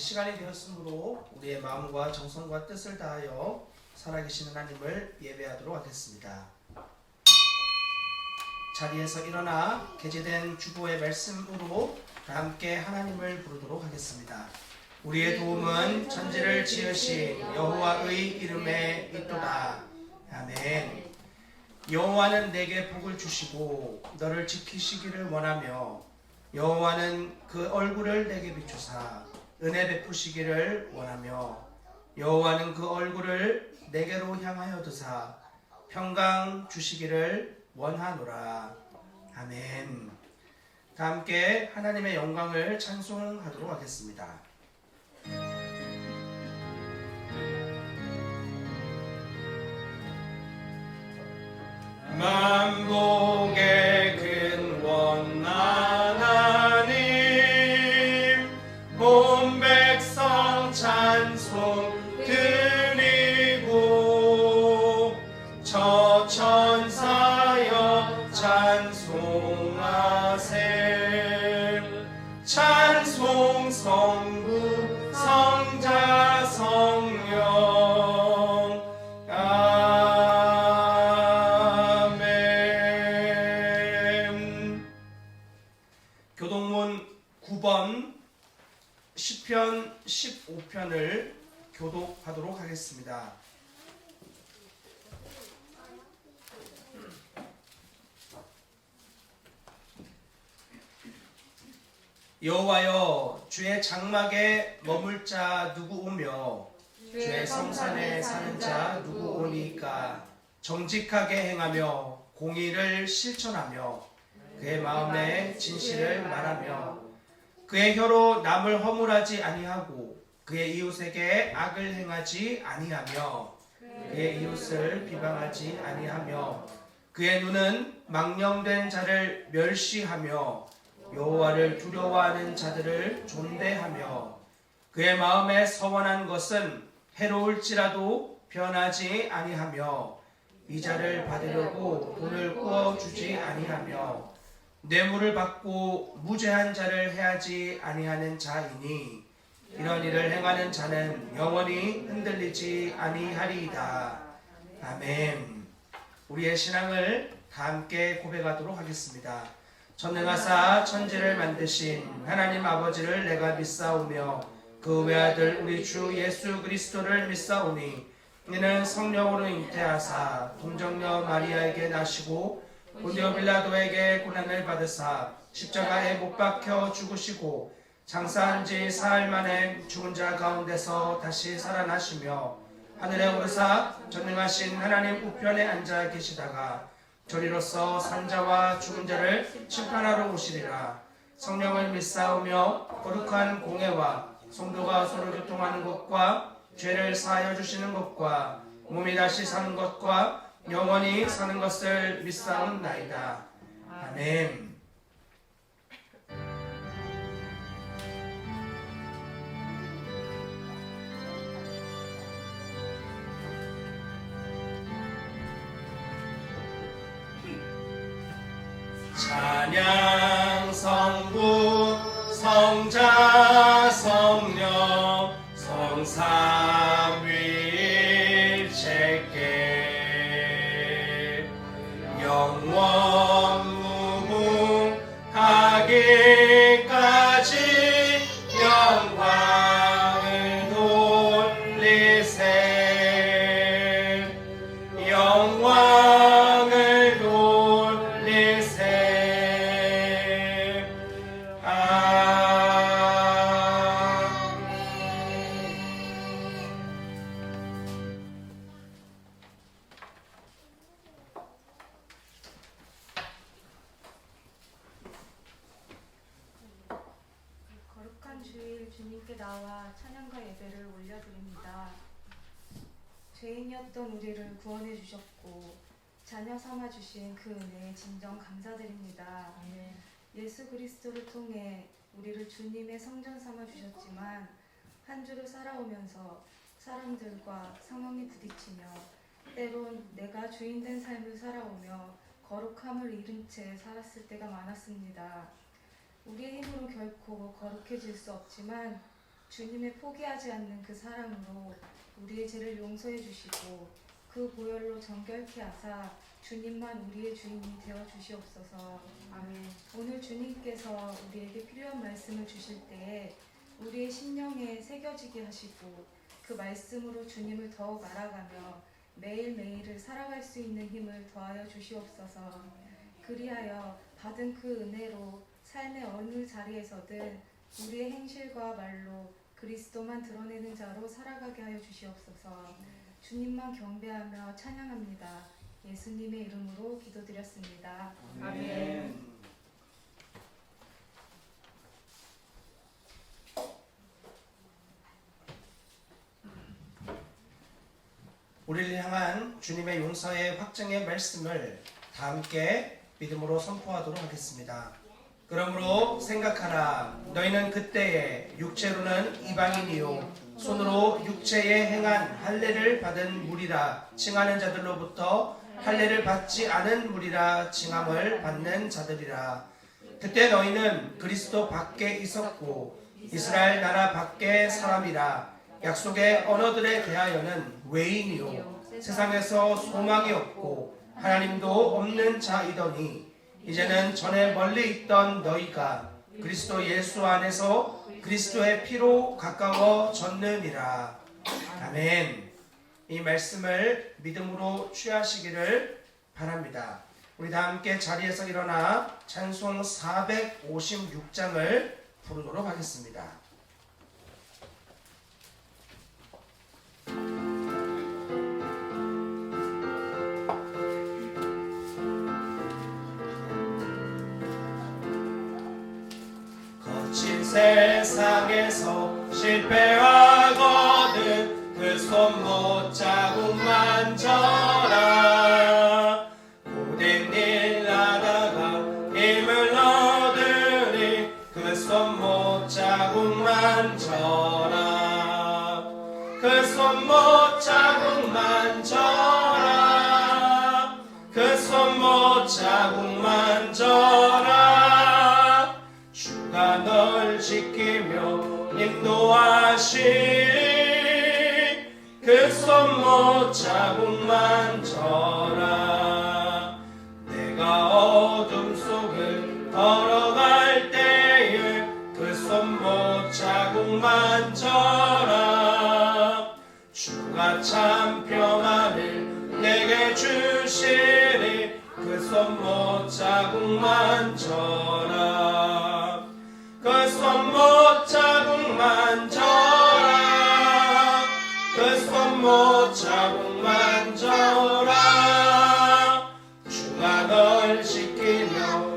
시간이 되었으므로 우리의 마음과 정성과 뜻을 다하여 살아계신 하나님을 예배하도록 하겠습니다. 자리에서 일어나 게재된 주보의 말씀으로 다 함께 하나님을 부르도록 하겠습니다. 우리의 도움은 천지를 지으신 여호와의 이름에 있도다. 아멘. 여호와는 내게 복을 주시고 너를 지키시기를 원하며 여호와는 그 얼굴을 내게 비추사 은혜 베푸시기를 원하며 여호와는 그 얼굴을 내게로 향하여 드사 평강 주시기를 원하노라. 아멘. 다 함께 하나님의 영광을 찬송하도록 하겠습니다. 만복의 근원 하나님 온 백성 찬송 드리고 저 천사여 찬송하세 찬송 성부 성자 성령 교동문 9번 시편 15편을 교독하도록 하겠습니다. 여호와여 주의 장막에 머물 자 누구 오며 주의 성산에 사는 자 누구 오니까 정직하게 행하며 공의를 실천하며 그의 마음에 진실을 말하며 그의 혀로 남을 허물하지 아니하고 그의 이웃에게 악을 행하지 아니하며 그의 이웃을 비방하지 아니하며 그의 눈은 망령된 자를 멸시하며 여호와를 두려워하는 자들을 존대하며 그의 마음에 서원한 것은 해로울지라도 변하지 아니하며 이자를 받으려고 돈을 꾸어주지 아니하며 뇌물을 받고 무죄한 자를 해하지 아니하는 자이니 이런 일을 행하는 자는 영원히 흔들리지 아니하리이다. 아멘. 우리의 신앙을 다 함께 고백하도록 하겠습니다. 전능하사 천지를 만드신 하나님 아버지를 내가 믿사오며 그 외아들 우리 주 예수 그리스도를 믿사오니 이는 성령으로 잉태하사 동정녀 마리아에게 나시고 본디오 빌라도에게 고난을 받으사 십자가에 못 박혀 죽으시고 장사한 지 사흘 만에 죽은 자 가운데서 다시 살아나시며 하늘에 오르사 전능하신 하나님 우편에 앉아 계시다가 저리로서 산자와 죽은 자를 심판하러 오시리라. 성령을 믿사오며 거룩한 공회와 성도가 서로 교통하는 것과 죄를 사하여 주시는 것과 몸이 다시 사는 것과 영원히 사는 것을 믿사옵나이다. 아멘. 찬양 성부 성자 성령 성삼위일체께 영원 무궁하기까지 영광을 돌리세 영광을 돌리세 거룩한 주일 주님께 나와 찬양과 예배를 올려드립니다. 죄인이었던 우리를 구원해 주셨고 자녀 삼아 주신 그 은혜에 진정 감사드립니다. 예수 그리스도를 통해 우리를 주님의 성전 삼아 주셨지만 한 주를 살아오면서 사람들과 상황이 부딪히며 때론 내가 주인된 삶을 살아오며 거룩함을 잃은 채 살았을 때가 많았습니다. 우리의 힘으로 결코 거룩해질 수 없지만 주님의 포기하지 않는 그 사랑으로 우리의 죄를 용서해 주시고 그 보혈로 정결케 하사 주님만 우리의 주인이 되어 주시옵소서. 아멘. 오늘 주님께서 우리에게 필요한 말씀을 주실 때에 우리의 심령에 새겨지게 하시고 그 말씀으로 주님을 더욱 알아가며 매일매일을 살아갈 수 있는 힘을 더하여 주시옵소서. 그리하여 받은 그 은혜로 삶의 어느 자리에서든 우리의 행실과 말로 그리스도만 드러내는 자로 살아가게 하여 주시옵소서. 주님만 경배하며 찬양합니다. 예수님의 이름으로 기도드렸습니다. 아멘. 우리를 향한 주님의 용서의 확증의 말씀을 다 함께 믿음으로 선포하도록 하겠습니다. 그러므로 생각하라. 너희는 그때에 육체로는 이방인이요 손으로 육체에 행한 할례를 받은 무리라 칭하는 자들로부터 할례를 받지 않은 무리라 칭함을 받는 자들이라. 그때 너희는 그리스도 밖에 있었고 이스라엘 나라 밖의 사람이라. 약속의 언어들에 대하여는 외인이요 세상에서 소망이 없고 하나님도 없는 자이더니 이제는 전에 멀리 있던 너희가 그리스도 예수 안에서 그리스도의 피로 가까워졌느니라. 아멘. 이 말씀을 믿음으로 취하시기를 바랍니다. 우리 다 함께 자리에서 일어나 찬송 456장을 부르도록 하겠습니다. 거친 세상에서 실패하거든 그 손못 자국 만져라. 고된 일 하다가 힘을 얻으니 그 손못 자국 만져라. 그 손못 자국 만져라. 그 손못 자국 만져라. 주가 널 지키며 인도하시니 그 손못 자국 만져라. 내가 어둠 속을 걸어갈 때에 그 손못 자국 만져라. 주가 참 평안을 내게 주시니 그 손못 자국 만져라. 그 손못 자국 만져라. 그 손못 자국 만져라. 주가 널 지키며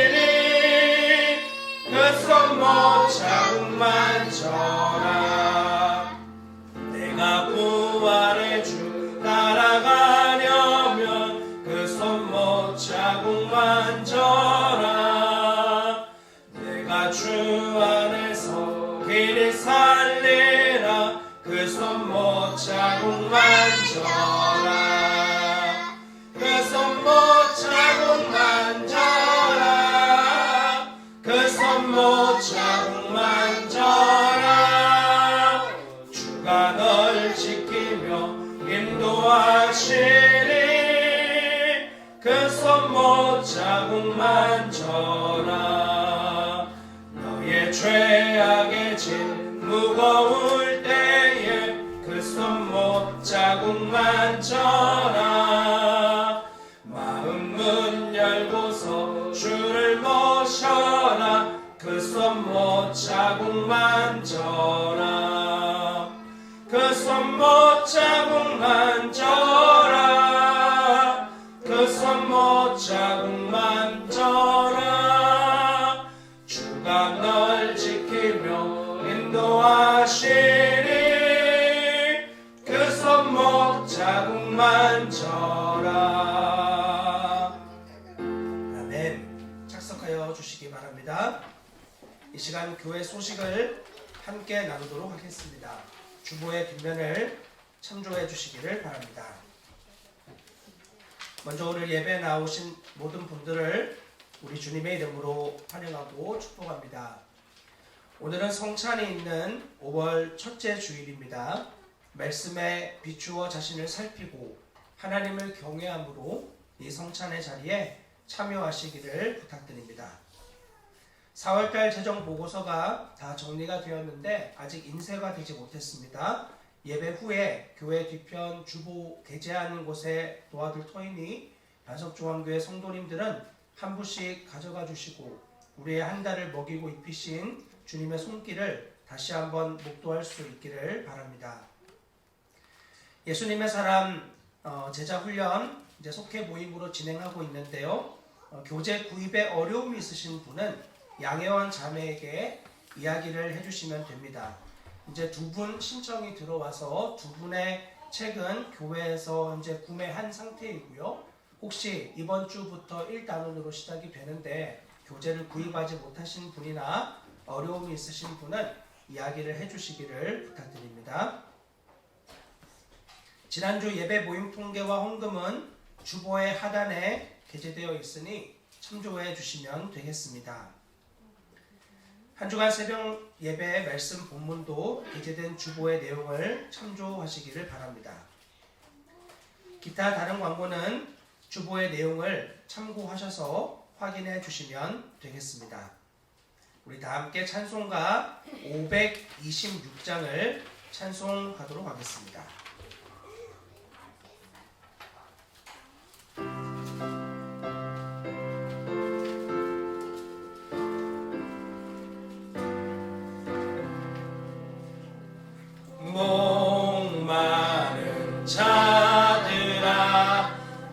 인도하시니 그 손못 자국 만져라. 내가 부활의 주 따라가려면 그 손못 자국 만져라. 내가 주 안에서 길이 살리라. 그 손못 자국 만져라. 그 손못 자국 만져라. 그 손못 자국 만져라. 주가 널 지키며 인도하시니 그 손못 자국 만져라. 너의 죄악의 짐 무거울 때에 그 손못 자국 만져라. 마음 문 열고서 주를 모셔라. 그 손못 자국 만져라. 그 손못 자국 만져라. 그 손못 자국 만져라. 주가 널 지키며 인도하시니 그 손못 자국 만져라. 아멘. 착석하여 주시기 바랍니다. 이 시간 교회 소식을 함께 나누도록 하겠습니다. 주보의 뒷면을 참조해 주시기를 바랍니다. 먼저 오늘 예배에 나오신 모든 분들을 우리 주님의 이름으로 환영하고 축복합니다. 오늘은 성찬이 있는 5월 첫째 주일입니다. 말씀에 비추어 자신을 살피고 하나님을 경외함으로 이 성찬의 자리에 참여하시기를 부탁드립니다. 4월달 재정 보고서가 다 정리가 되었는데 아직 인쇄가 되지 못했습니다. 예배 후에 교회 뒤편 주보 게재하는 곳에 놓아둘 터이니 반석중앙교회 성도님들은 한 부씩 가져가 주시고 우리의 한 달을 먹이고 입히신 주님의 손길을 다시 한번 목도할 수 있기를 바랍니다. 예수님의 사람 제자 훈련 이제 속회 모임으로 진행하고 있는데요. 교재 구입에 어려움이 있으신 분은 양혜원 자매에게 이야기를 해주시면 됩니다. 이제 2분 신청이 들어와서 2분의 책은 교회에서 이제 구매한 상태이고요. 혹시 이번 주부터 1단원으로 시작이 되는데 교재를 구입하지 못하신 분이나 어려움이 있으신 분은 이야기를 해주시기를 부탁드립니다. 지난주 예배 모임 통계와 헌금은 주보의 하단에 게재되어 있으니 참조해 주시면 되겠습니다. 한 주간 새벽 예배 말씀 본문도 게재된 주보의 내용을 참조하시기를 바랍니다. 기타 다른 광고는 주보의 내용을 참고하셔서 확인해 주시면 되겠습니다. 우리 다 함께 찬송가 526장을 찬송하도록 하겠습니다. 목마른 자들아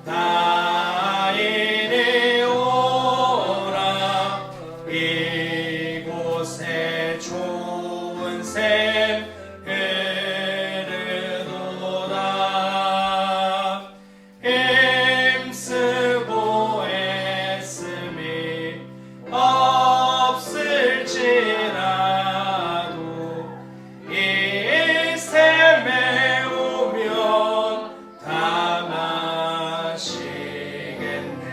다 이리 오라 이곳에 좋은 샘 흐르도다 힘쓰고 애씀이 없을지라도 이 샘에 오면 다 마시겠네.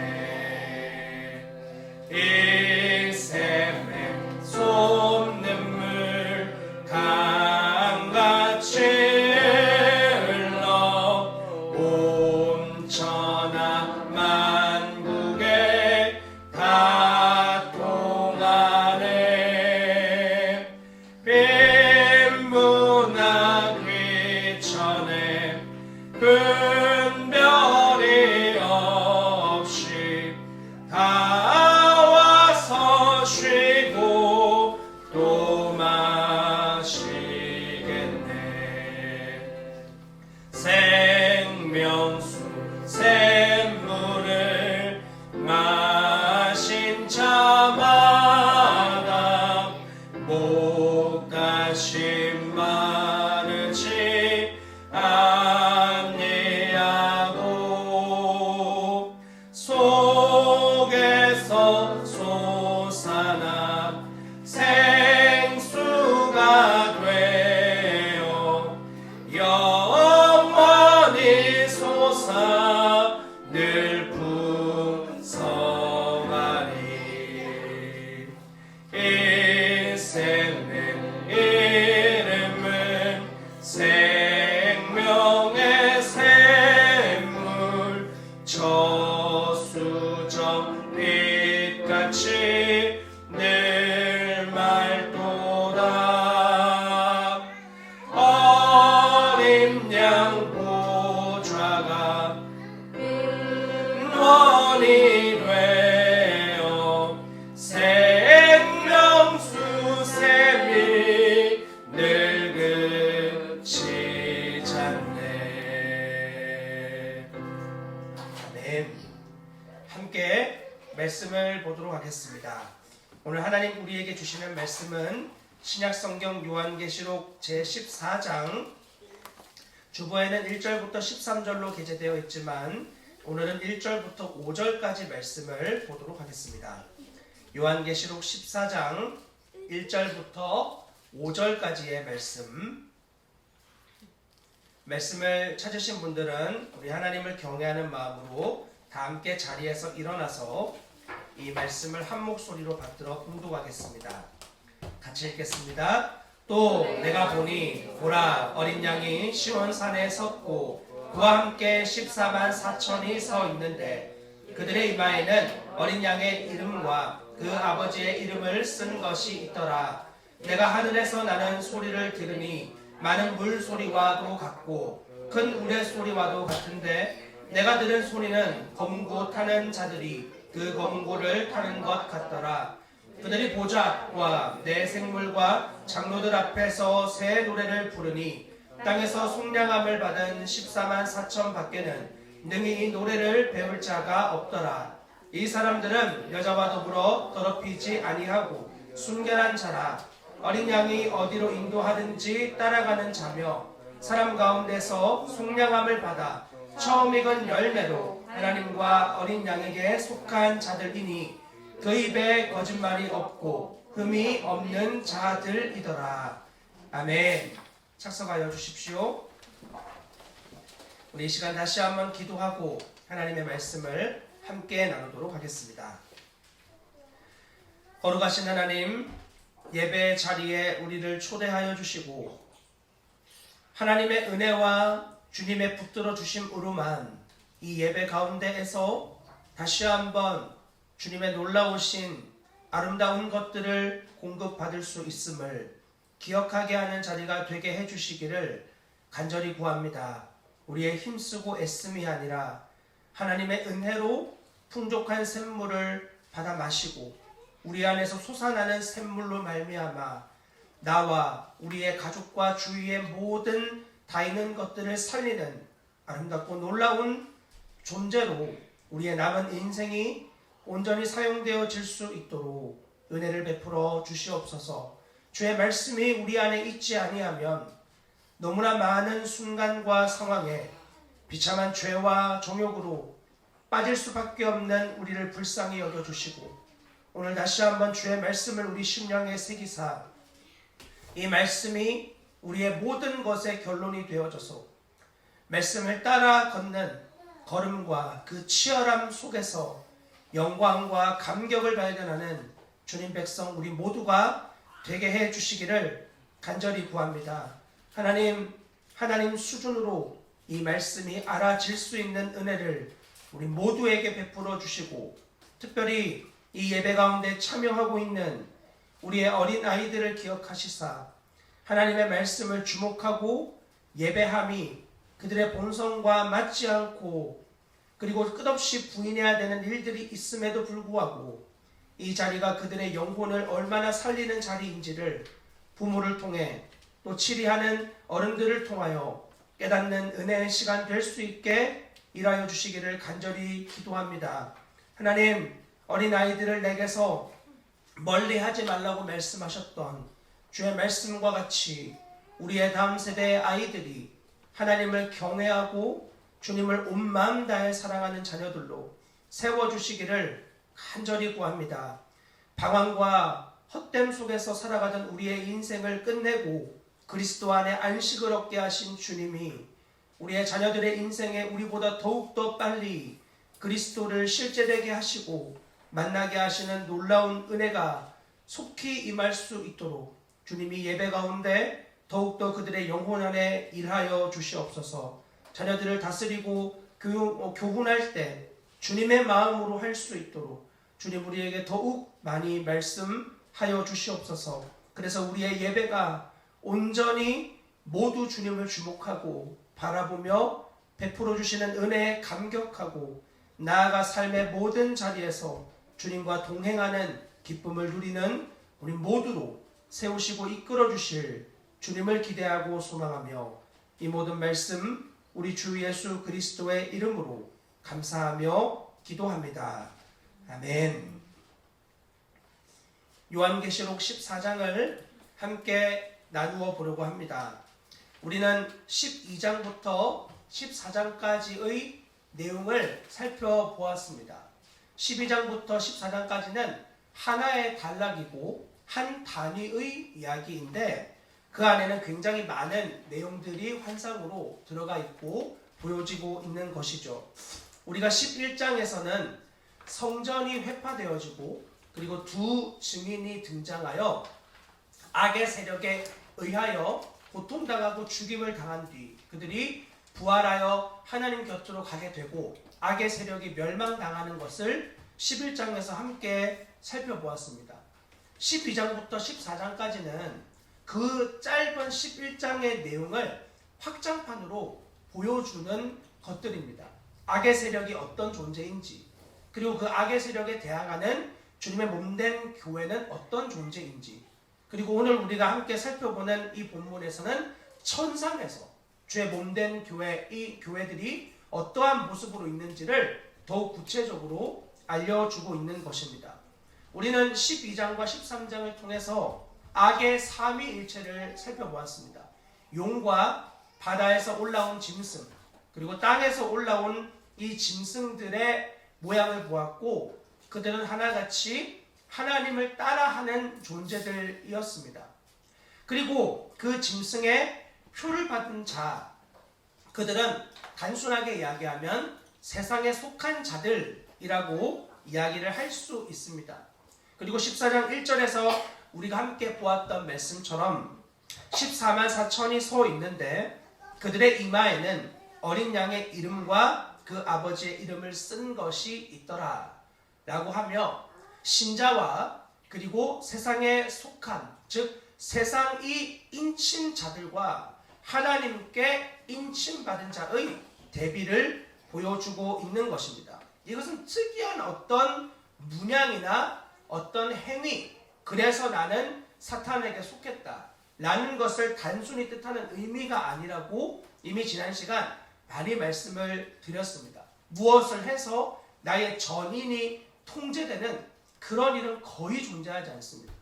이 샘에 솟는물 강같이 흘러 온 천하 만국에 다 통하네. 빈부나 귀천에 분별이 없이 다 와서 쉬고 또 마시겠네. 생명수 샘물을 마신 자마다 목가심 마르지 아니하고 속에서 솟아나 생수가 되어 영원히 솟아 늘 풍성하리. 이 샘의 이름은 생명의 샘물 저수정 빛같이 늘 맑도다. 어린 양 보좌가 원이 되어 생명수 샘이 늘 그치지 않네. 아멘. 함께 말씀을 보도록 하겠습니다. 오늘 하나님 우리에게 주시는 말씀은 신약성경 요한계시록 제14장 주보에는 1절부터 13절로 게재되어 있지만 오늘은 1절부터 5절까지 말씀을 보도록 하겠습니다. 요한계시록 14장 1절부터 5절까지의 말씀을 찾으신 분들은 우리 하나님을 경외하는 마음으로 다 함께 자리에서 일어나서 이 말씀을 한 목소리로 받들어 봉독하겠습니다. 같이 읽겠습니다. 또 내가 보니 보라 어린 양이 시온산에 섰고 그와 함께 14만 4천이 서 있는데 그들의 이마에는 어린 양의 이름과 그 아버지의 이름을 쓴 것이 있더라. 내가 하늘에서 나는 소리를 들으니 많은 물 소리와도 같고 큰 우레 소리와도 같은데 내가 들은 소리는 검고 타는 자들이 그 검고를 타는 것 같더라. 그들이 보좌 앞과 내 생물과 장로들 앞에서 새 노래를 부르니 땅에서 속량함을 받은 14만 4천 밖에는 능히 이 노래를 배울 자가 없더라. 이 사람들은 여자와 더불어 더럽히지 아니하고 순결한 자라. 어린 양이 어디로 인도하든지 따라가는 자며 사람 가운데서 속량함을 받아 처음 익은 열매로 하나님과 어린 양에게 속한 자들이니 그 입에 거짓말이 없고 흠이 없는 자들이더라. 아멘. 착석하여 주십시오. 우리 이 시간 다시 한번 기도하고 하나님의 말씀을 함께 나누도록 하겠습니다. 거룩하신 하나님, 예배 자리에 우리를 초대하여 주시고 하나님의 은혜와 주님의 붙들어 주심으로만 이 예배 가운데에서 다시 한번 주님의 놀라우신 아름다운 것들을 공급받을 수 있음을 기억하게 하는 자리가 되게 해주시기를 간절히 구합니다. 우리의 힘쓰고 애씀이 아니라 하나님의 은혜로 풍족한 샘물을 받아 마시고 우리 안에서 솟아나는 샘물로 말미암아 나와 우리의 가족과 주위의 모든 다있는 것들을 살리는 아름답고 놀라운 존재로 우리의 남은 인생이 온전히 사용되어질 수 있도록 은혜를 베풀어 주시옵소서. 주의 말씀이 우리 안에 있지 아니하면 너무나 많은 순간과 상황에 비참한 죄와 정욕으로 빠질 수밖에 없는 우리를 불쌍히 여겨주시고 오늘 다시 한번 주의 말씀을 우리 심령에 새기사 이 말씀이 우리의 모든 것의 결론이 되어져서 말씀을 따라 걷는 걸음과 그 치열함 속에서 영광과 감격을 발견하는 주님 백성 우리 모두가 되게 해 주시기를 간절히 구합니다. 하나님 수준으로 이 말씀이 알아질 수 있는 은혜를 우리 모두에게 베풀어 주시고 특별히 이 예배 가운데 참여하고 있는 우리의 어린 아이들을 기억하시사 하나님의 말씀을 주목하고 예배함이 그들의 본성과 맞지 않고 그리고 끝없이 부인해야 되는 일들이 있음에도 불구하고 이 자리가 그들의 영혼을 얼마나 살리는 자리인지를 부모를 통해 또 치리하는 어른들을 통하여 깨닫는 은혜의 시간 될 수 있게 일하여 주시기를 간절히 기도합니다. 하나님, 어린아이들을 내게서 멀리하지 말라고 말씀하셨던 주의 말씀과 같이 우리의 다음 세대의 아이들이 하나님을 경외하고 주님을 온 마음 다해 사랑하는 자녀들로 세워주시기를 간절히 구합니다. 방황과 헛됨 속에서 살아가던 우리의 인생을 끝내고 그리스도 안에 안식을 얻게 하신 주님이 우리의 자녀들의 인생에 우리보다 더욱더 빨리 그리스도를 실제되게 하시고 만나게 하시는 놀라운 은혜가 속히 임할 수 있도록 주님이 예배 가운데 더욱더 그들의 영혼 안에 일하여 주시옵소서. 자녀들을 다스리고 교훈할 때 주님의 마음으로 할 수 있도록 주님 우리에게 더욱 많이 말씀하여 주시옵소서. 그래서 우리의 예배가 온전히 모두 주님을 주목하고 바라보며 베풀어 주시는 은혜에 감격하고 나아가 삶의 모든 자리에서 주님과 동행하는 기쁨을 누리는 우리 모두로 세우시고 이끌어 주실 주님을 기대하고 소망하며 이 모든 말씀 우리 주 예수 그리스도의 이름으로 감사하며 기도합니다. 아멘. 요한계시록 14장을 함께 나누어 보려고 합니다. 우리는 12장부터 14장까지의 내용을 살펴보았습니다. 12장부터 14장까지는 하나의 단락이고 한 단위의 이야기인데 그 안에는 굉장히 많은 내용들이 환상으로 들어가 있고 보여지고 있는 것이죠. 우리가 11장에서는 성전이 회파되어지고 그리고 두 증인이 등장하여 악의 세력에 의하여 고통당하고 죽임을 당한 뒤 그들이 부활하여 하나님 곁으로 가게 되고 악의 세력이 멸망당하는 것을 11장에서 함께 살펴보았습니다. 12장부터 14장까지는 그 짧은 11장의 내용을 확장판으로 보여주는 것들입니다. 악의 세력이 어떤 존재인지, 그리고 그 악의 세력에 대항하는 주님의 몸된 교회는 어떤 존재인지, 그리고 오늘 우리가 함께 살펴보는 이 본문에서는 천상에서 주의 몸된 교회, 이 교회들이 어떠한 모습으로 있는지를 더욱 구체적으로 알려주고 있는 것입니다. 우리는 12장과 13장을 통해서 악의 삼위일체를 살펴보았습니다. 용과 바다에서 올라온 짐승, 그리고 땅에서 올라온 이 짐승들의 모양을 보았고, 그들은 하나같이 하나님을 따라하는 존재들이었습니다. 그리고 그 짐승의 표를 받은 자, 그들은 단순하게 이야기하면 세상에 속한 자들이라고 이야기를 할 수 있습니다. 그리고 14장 1절에서 우리가 함께 보았던 말씀처럼 14만 4천이 서 있는데 그들의 이마에는 어린 양의 이름과 그 아버지의 이름을 쓴 것이 있더라 라고 하며, 신자와 그리고 세상에 속한, 즉 세상이 인친 자들과 하나님께 인침받은 자의 대비를 보여주고 있는 것입니다. 이것은 특이한 어떤 문양이나 어떤 행위, 그래서 나는 사탄에게 속했다 라는 것을 단순히 뜻하는 의미가 아니라고 이미 지난 시간 많이 말씀을 드렸습니다. 무엇을 해서 나의 전인이 통제되는 그런 일은 거의 존재하지 않습니다.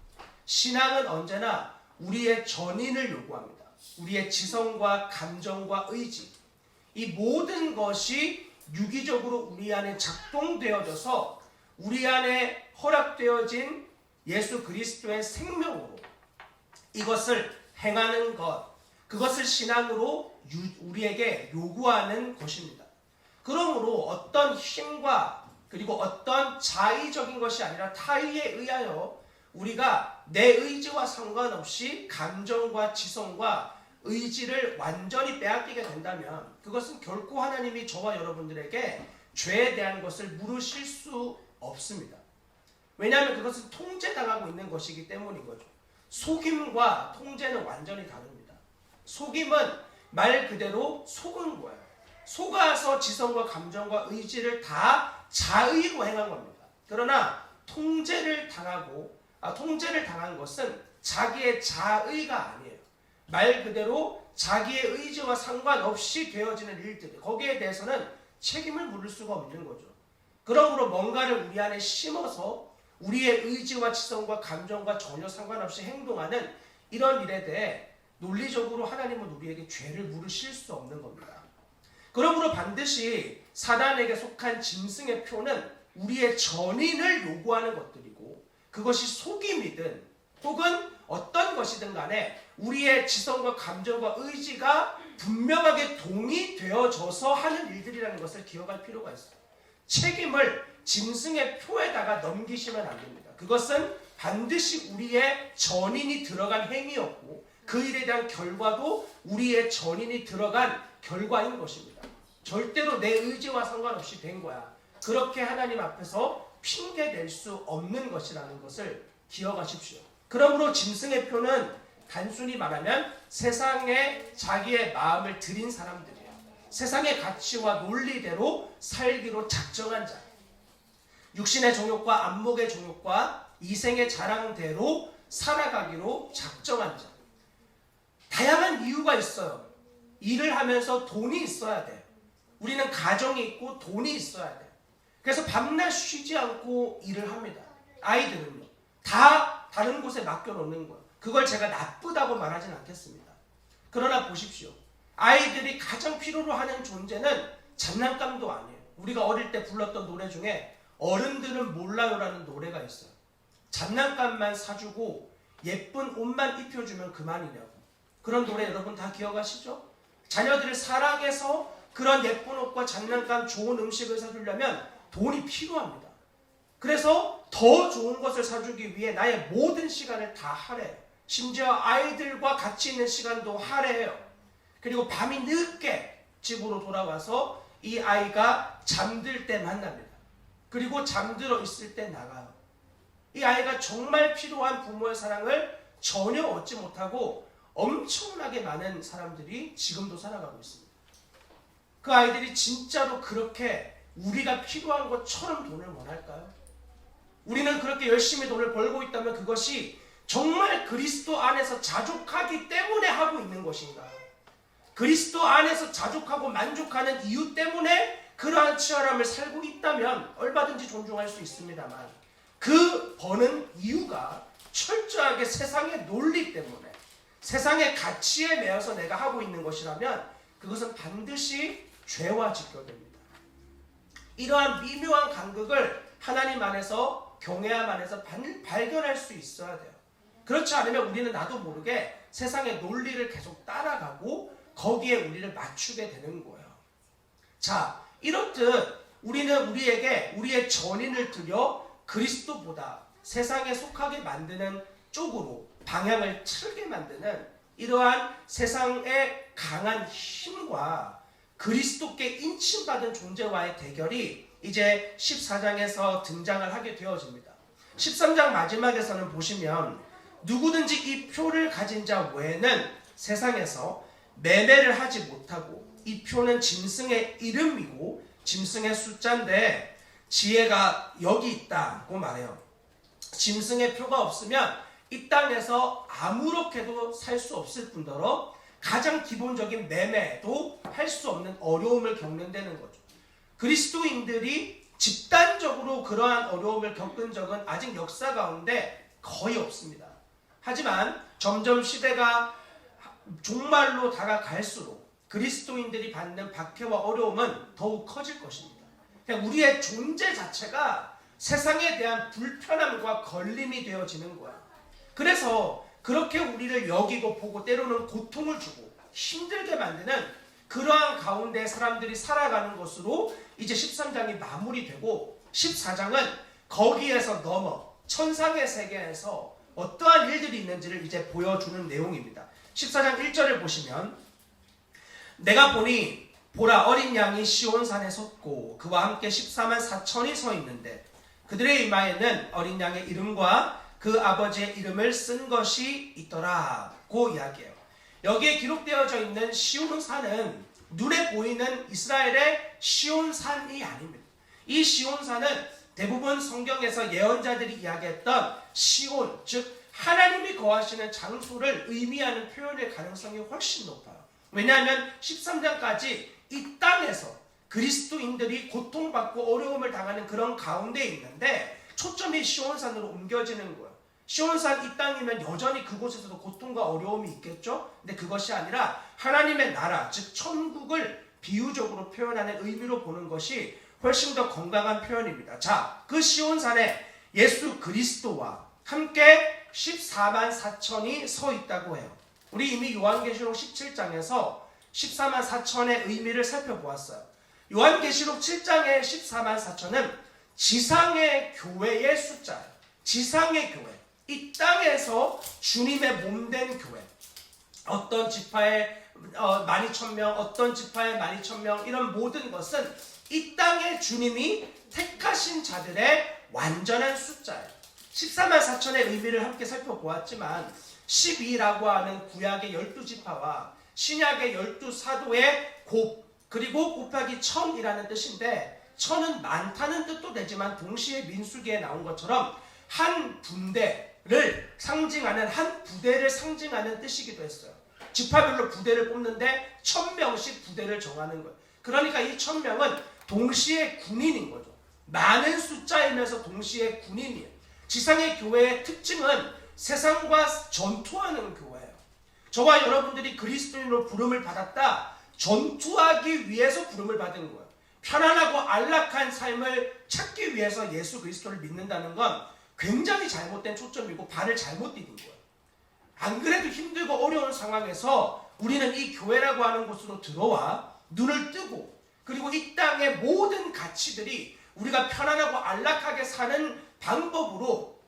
신앙은 언제나 우리의 전인을 요구합니다. 우리의 지성과 감정과 의지, 이 모든 것이 유기적으로 우리 안에 작동되어져서 우리 안에 허락되어진 예수 그리스도의 생명으로 이것을 행하는 것, 그것을 신앙으로 우리에게 요구하는 것입니다. 그러므로 어떤 힘과 그리고 어떤 자의적인 것이 아니라 타의에 의하여 우리가 내 의지와 상관없이 감정과 지성과 의지를 완전히 빼앗기게 된다면 그것은 결코 하나님이 저와 여러분들에게 죄에 대한 것을 물으실 수 없습니다. 왜냐하면 그것은 통제당하고 있는 것이기 때문인 거죠. 속임과 통제는 완전히 다릅니다. 속임은 말 그대로 속은 거예요. 속아서 지성과 감정과 의지를 다 자의로 행한 겁니다. 그러나 통제를 당한 것은 자기의 자의가 아니에요. 말 그대로 자기의 의지와 상관없이 되어지는 일들, 거기에 대해서는 책임을 물을 수가 없는 거죠. 그러므로 뭔가를 우리 안에 심어서 우리의 의지와 지성과 감정과 전혀 상관없이 행동하는 이런 일에 대해 논리적으로 하나님은 우리에게 죄를 물으실 수 없는 겁니다. 그러므로 반드시 사단에게 속한 짐승의 표는 우리의 전인을 요구하는 것들이고, 그것이 속임이든 혹은 어떤 것이든 간에 우리의 지성과 감정과 의지가 분명하게 동의되어져서 하는 일들이라는 것을 기억할 필요가 있어요. 책임을 짐승의 표에다가 넘기시면 안 됩니다. 그것은 반드시 우리의 전인이 들어간 행위였고 그 일에 대한 결과도 우리의 전인이 들어간 결과인 것입니다. 절대로 내 의지와 상관없이 된 거야. 그렇게 하나님 앞에서 핑계 댈 수 없는 것이라는 것을 기억하십시오. 그러므로 짐승의 표는 단순히 말하면 세상에 자기의 마음을 들인 사람들이에요. 세상의 가치와 논리대로 살기로 작정한 자, 육신의 정욕과 안목의 정욕과 이생의 자랑대로 살아가기로 작정한 자. 다양한 이유가 있어요. 일을 하면서 돈이 있어야 돼. 우리는 가정이 있고 돈이 있어야 돼. 그래서 밤낮 쉬지 않고 일을 합니다. 아이들은요. 다 다른 곳에 맡겨놓는 거예요. 그걸 제가 나쁘다고 말하진 않겠습니다. 그러나 보십시오. 아이들이 가장 필요로 하는 존재는 장난감도 아니에요. 우리가 어릴 때 불렀던 노래 중에 어른들은 몰라요라는 노래가 있어요. 장난감만 사주고 예쁜 옷만 입혀주면 그만이냐고. 그런 노래 여러분 다 기억하시죠? 자녀들을 사랑해서 그런 예쁜 옷과 장난감, 좋은 음식을 사주려면 돈이 필요합니다. 그래서 더 좋은 것을 사주기 위해 나의 모든 시간을 다 할애해요. 심지어 아이들과 같이 있는 시간도 할애해요. 그리고 밤이 늦게 집으로 돌아와서 이 아이가 잠들 때 만납니다. 그리고 잠들어 있을 때 나가요. 이 아이가 정말 필요한 부모의 사랑을 전혀 얻지 못하고 엄청나게 많은 사람들이 지금도 살아가고 있습니다. 그 아이들이 진짜로 그렇게 우리가 필요한 것처럼 돈을 원할까요? 우리는 그렇게 열심히 돈을 벌고 있다면 그것이 정말 그리스도 안에서 자족하기 때문에 하고 있는 것인가요? 그리스도 안에서 자족하고 만족하는 이유 때문에 그러한 치열함을 살고 있다면 얼마든지 존중할 수 있습니다만, 그 버는 이유가 철저하게 세상의 논리 때문에, 세상의 가치에 매여서 내가 하고 있는 것이라면 그것은 반드시 죄와 직결됩니다. 이러한 미묘한 간극을 하나님 안에서, 경외함 안에서 발견할 수 있어야 돼요. 그렇지 않으면 우리는 나도 모르게 세상의 논리를 계속 따라가고 거기에 우리를 맞추게 되는 거예요. 자, 이렇듯 우리는 우리에게 우리의 전인을 들여 그리스도보다 세상에 속하게 만드는 쪽으로 방향을 틀게 만드는 이러한 세상의 강한 힘과 그리스도께 인침받은 존재와의 대결이 이제 14장에서 등장을 하게 되어집니다. 13장 마지막에서는 보시면 누구든지 이 표를 가진 자 외에는 세상에서 매매를 하지 못하고, 이 표는 짐승의 이름이고 짐승의 숫자인데 지혜가 여기 있다고 말해요. 짐승의 표가 없으면 이 땅에서 아무렇게도 살 수 없을 뿐더러 가장 기본적인 매매도 할 수 없는 어려움을 겪는다는 거죠. 그리스도인들이 집단적으로 그러한 어려움을 겪은 적은 아직 역사 가운데 거의 없습니다. 하지만 점점 시대가 종말로 다가갈수록 그리스도인들이 받는 박해와 어려움은 더욱 커질 것입니다. 우리의 존재 자체가 세상에 대한 불편함과 걸림이 되어지는 거야. 그래서 그렇게 우리를 여기고 보고 때로는 고통을 주고 힘들게 만드는 그러한 가운데 사람들이 살아가는 것으로 이제 13장이 마무리되고 14장은 거기에서 넘어 천상의 세계에서 어떠한 일들이 있는지를 이제 보여주는 내용입니다. 14장 1절을 보시면, 내가 보니 보라 어린 양이 시온산에 섰고 그와 함께 14만 4천이 서 있는데 그들의 이마에는 어린 양의 이름과 그 아버지의 이름을 쓴 것이 있더라고 이야기해요. 여기에 기록되어져 있는 시온산은 눈에 보이는 이스라엘의 시온산이 아닙니다. 이 시온산은 대부분 성경에서 예언자들이 이야기했던 시온, 즉 하나님이 거하시는 장소를 의미하는 표현의 가능성이 훨씬 높아요. 왜냐하면 13장까지 이 땅에서 그리스도인들이 고통받고 어려움을 당하는 그런 가운데 있는데 초점이 시온산으로 옮겨지는 거예요. 시온산 이 땅이면 여전히 그곳에서도 고통과 어려움이 있겠죠? 근데 그것이 아니라 하나님의 나라, 즉 천국을 비유적으로 표현하는 의미로 보는 것이 훨씬 더 건강한 표현입니다. 자, 그 시온산에 예수 그리스도와 함께 14만 4천이 서 있다고 해요. 우리 이미 요한계시록 17장에서 14만 4천의 의미를 살펴보았어요. 요한계시록 7장의 14만 4천은 지상의 교회의 숫자예요. 지상의 교회. 이 땅에서 주님의 몸된 교회. 어떤 지파에 12,000명, 어떤 지파에 12,000명, 이런 모든 것은 이 땅에 주님이 택하신 자들의 완전한 숫자예요. 14만 4천의 의미를 함께 살펴보았지만 12라고 하는 구약의 12지파와 신약의 12사도의 곱, 그리고 곱하기 1000이라는 뜻인데, 1000은 많다는 뜻도 되지만 동시에 민수기에 나온 것처럼 한 분대를 상징하는, 한 부대를 상징하는 뜻이기도 했어요. 지파별로 부대를 뽑는데 1000명씩 부대를 정하는 거예요. 그러니까 이 1000명은 동시에 군인인 거죠. 많은 숫자이면서 동시에 군인이에요. 지상의 교회의 특징은 세상과 전투하는 교회예요. 저와 여러분들이 그리스도인으로 부름을 받았다, 전투하기 위해서 부름을 받은 거예요. 편안하고 안락한 삶을 찾기 위해서 예수 그리스도를 믿는다는 건 굉장히 잘못된 초점이고 발을 잘못 디딘 거예요. 안 그래도 힘들고 어려운 상황에서 우리는 이 교회라고 하는 곳으로 들어와 눈을 뜨고, 그리고 이 땅의 모든 가치들이 우리가 편안하고 안락하게 사는 방법으로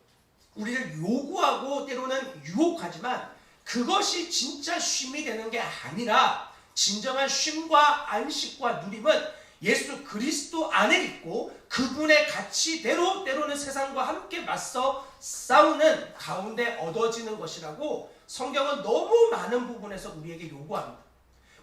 우리를 요구하고 때로는 유혹하지만 그것이 진짜 쉼이 되는 게 아니라 진정한 쉼과 안식과 누림은 예수 그리스도 안에 있고 그분의 가치대로 때로는 세상과 함께 맞서 싸우는 가운데 얻어지는 것이라고 성경은 너무 많은 부분에서 우리에게 요구합니다.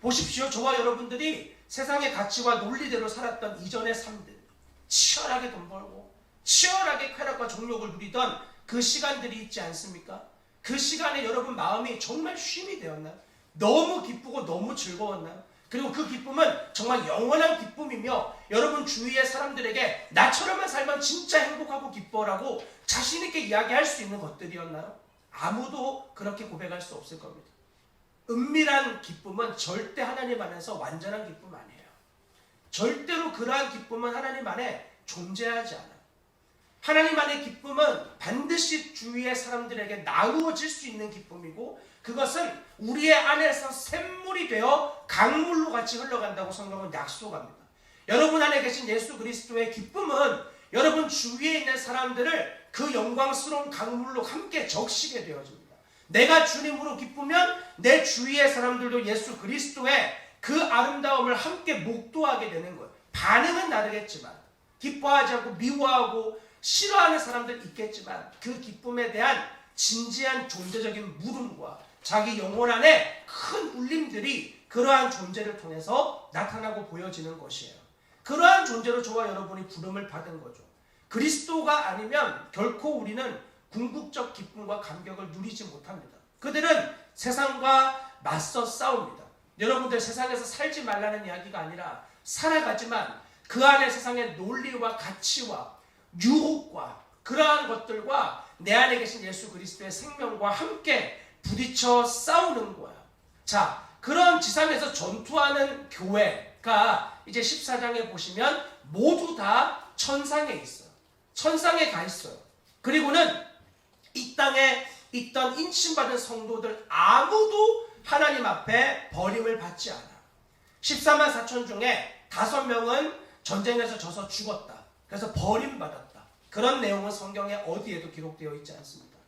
보십시오. 저와 여러분들이 세상의 가치와 논리대로 살았던 이전의 삶들, 치열하게 돈 벌고 치열하게 쾌락과 정욕을 누리던 그 시간들이 있지 않습니까? 그 시간에 여러분 마음이 정말 쉼이 되었나요? 너무 기쁘고 너무 즐거웠나요? 그리고 그 기쁨은 정말 영원한 기쁨이며 여러분 주위의 사람들에게 나처럼만 살면 진짜 행복하고 기뻐라고 자신 있게 이야기할 수 있는 것들이었나요? 아무도 그렇게 고백할 수 없을 겁니다. 은밀한 기쁨은 절대 하나님 안에서 완전한 기쁨 아니에요. 절대로 그러한 기쁨은 하나님 안에 존재하지 않아요. 하나님 안의 기쁨은 반드시 주위의 사람들에게 나누어질 수 있는 기쁨이고 그것은 우리의 안에서 샘물이 되어 강물로 같이 흘러간다고 성경은 약속합니다. 여러분 안에 계신 예수 그리스도의 기쁨은 여러분 주위에 있는 사람들을 그 영광스러운 강물로 함께 적시게 되어집니다. 내가 주님으로 기쁘면 내 주위의 사람들도 예수 그리스도의 그 아름다움을 함께 목도하게 되는 거예요. 반응은 다르겠지만 기뻐하지 않고 미워하고 싫어하는 사람들 있겠지만 그 기쁨에 대한 진지한 존재적인 물음과 자기 영혼 안에 큰 울림들이 그러한 존재를 통해서 나타나고 보여지는 것이에요. 그러한 존재로 저와 여러분이 부름을 받은 거죠. 그리스도가 아니면 결코 우리는 궁극적 기쁨과 감격을 누리지 못합니다. 그들은 세상과 맞서 싸웁니다. 여러분들 세상에서 살지 말라는 이야기가 아니라 살아가지만 그 안에 세상의 논리와 가치와 유혹과 그러한 것들과 내 안에 계신 예수 그리스도의 생명과 함께 부딪혀 싸우는 거야. 자, 그런 지상에서 전투하는 교회가 이제 14장에 보시면 모두 다 천상에 있어요. 천상에 가 있어요. 그리고는 이 땅에 있던 인침받은 성도들 아무도 하나님 앞에 버림을 받지 않아. 14만 4천 중에 5명은 전쟁에서 져서 죽었다. 그래서 버림받았다. 그런 내용은 성경에 어디에도 기록되어 있지 않습니다.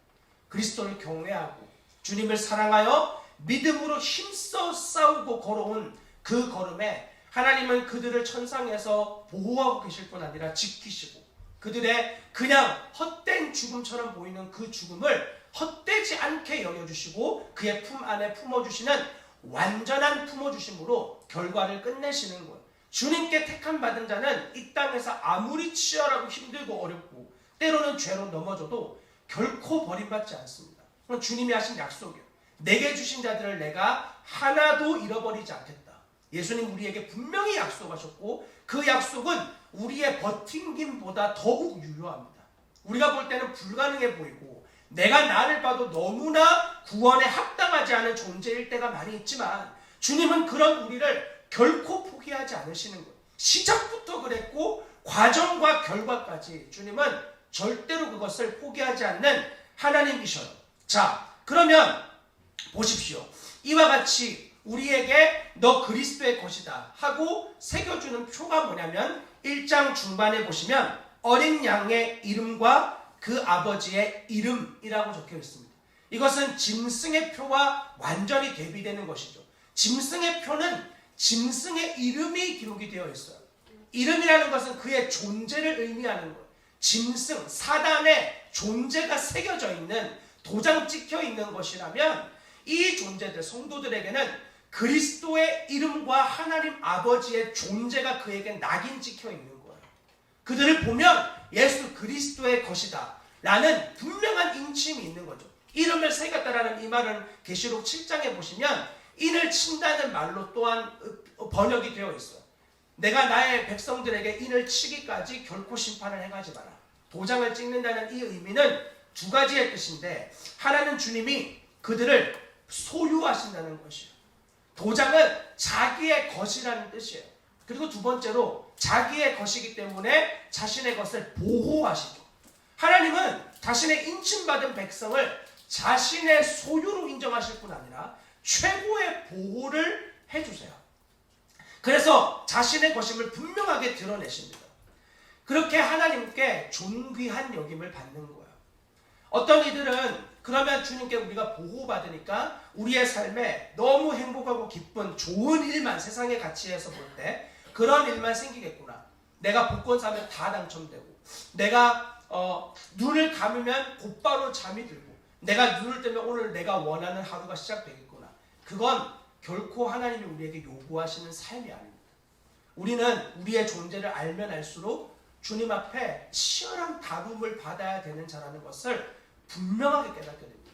그리스도를 경외하고 주님을 사랑하여 믿음으로 힘써 싸우고 걸어온 그 걸음에 하나님은 그들을 천상에서 보호하고 계실 뿐 아니라 지키시고 그들의 그냥 헛된 죽음처럼 보이는 그 죽음을 헛되지 않게 여겨주시고 그의 품 안에 품어주시는 완전한 품어주심으로 결과를 끝내시는 거예요. 주님께 택함 받은 자는 이 땅에서 아무리 치열하고 힘들고 어렵고 때로는 죄로 넘어져도 결코 버림받지 않습니다. 그건 주님이 하신 약속이에요. 내게 주신 자들을 내가 하나도 잃어버리지 않겠다. 예수님 우리에게 분명히 약속하셨고 그 약속은 우리의 버틴김보다 더욱 유효합니다. 우리가 볼 때는 불가능해 보이고 내가 나를 봐도 너무나 구원에 합당하지 않은 존재일 때가 많이 있지만 주님은 그런 우리를 결코 포기하지 않으시는 거예요. 시작부터 그랬고 과정과 결과까지 주님은 절대로 그것을 포기하지 않는 하나님이셔요. 자, 그러면 보십시오. 이와 같이 우리에게 너 그리스도의 것이다 하고 새겨주는 표가 뭐냐면 1장 중반에 보시면 어린 양의 이름과 그 아버지의 이름이라고 적혀 있습니다. 이것은 짐승의 표와 완전히 대비되는 것이죠. 짐승의 표는 짐승의 이름이 기록이 되어 있어요. 이름이라는 것은 그의 존재를 의미하는 거예요. 짐승, 사단의 존재가 새겨져 있는 도장 찍혀 있는 것이라면 이 존재들, 성도들에게는 그리스도의 이름과 하나님 아버지의 존재가 그에게 낙인 찍혀 있는 거예요. 그들을 보면 예수 그리스도의 것이다 라는 분명한 인침이 있는 거죠. 이름을 새겼다라는 이 말은 계시록 7장에 보시면 인을 친다는 말로 또한 번역이 되어 있어요. 내가 나의 백성들에게 인을 치기까지 결코 심판을 행하지 마라. 도장을 찍는다는 이 의미는 두 가지의 뜻인데 하나는 주님이 그들을 소유하신다는 것이에요. 도장은 자기의 것이라는 뜻이에요. 그리고 두 번째로 자기의 것이기 때문에 자신의 것을 보호하시죠. 하나님은 자신의 인침받은 백성을 자신의 소유로 인정하실 뿐 아니라 최고의 보호를 해주세요. 그래서 자신의 것임을 분명하게 드러내십니다. 그렇게 하나님께 존귀한 여김을 받는 거예요. 어떤 이들은 그러면 주님께 우리가 보호받으니까 우리의 삶에 너무 행복하고 기쁜 좋은 일만 세상의 가치에서 볼 때 그런 일만 생기겠구나. 내가 복권 사면 다 당첨되고, 내가 눈을 감으면 곧바로 잠이 들고, 내가 눈을 뜨면 오늘 내가 원하는 하루가 시작되겠구나. 그건 결코 하나님이 우리에게 요구하시는 삶이 아닙니다. 우리는 우리의 존재를 알면 알수록 주님 앞에 치열한 다룸을 받아야 되는 자라는 것을 분명하게 깨닫게 됩니다.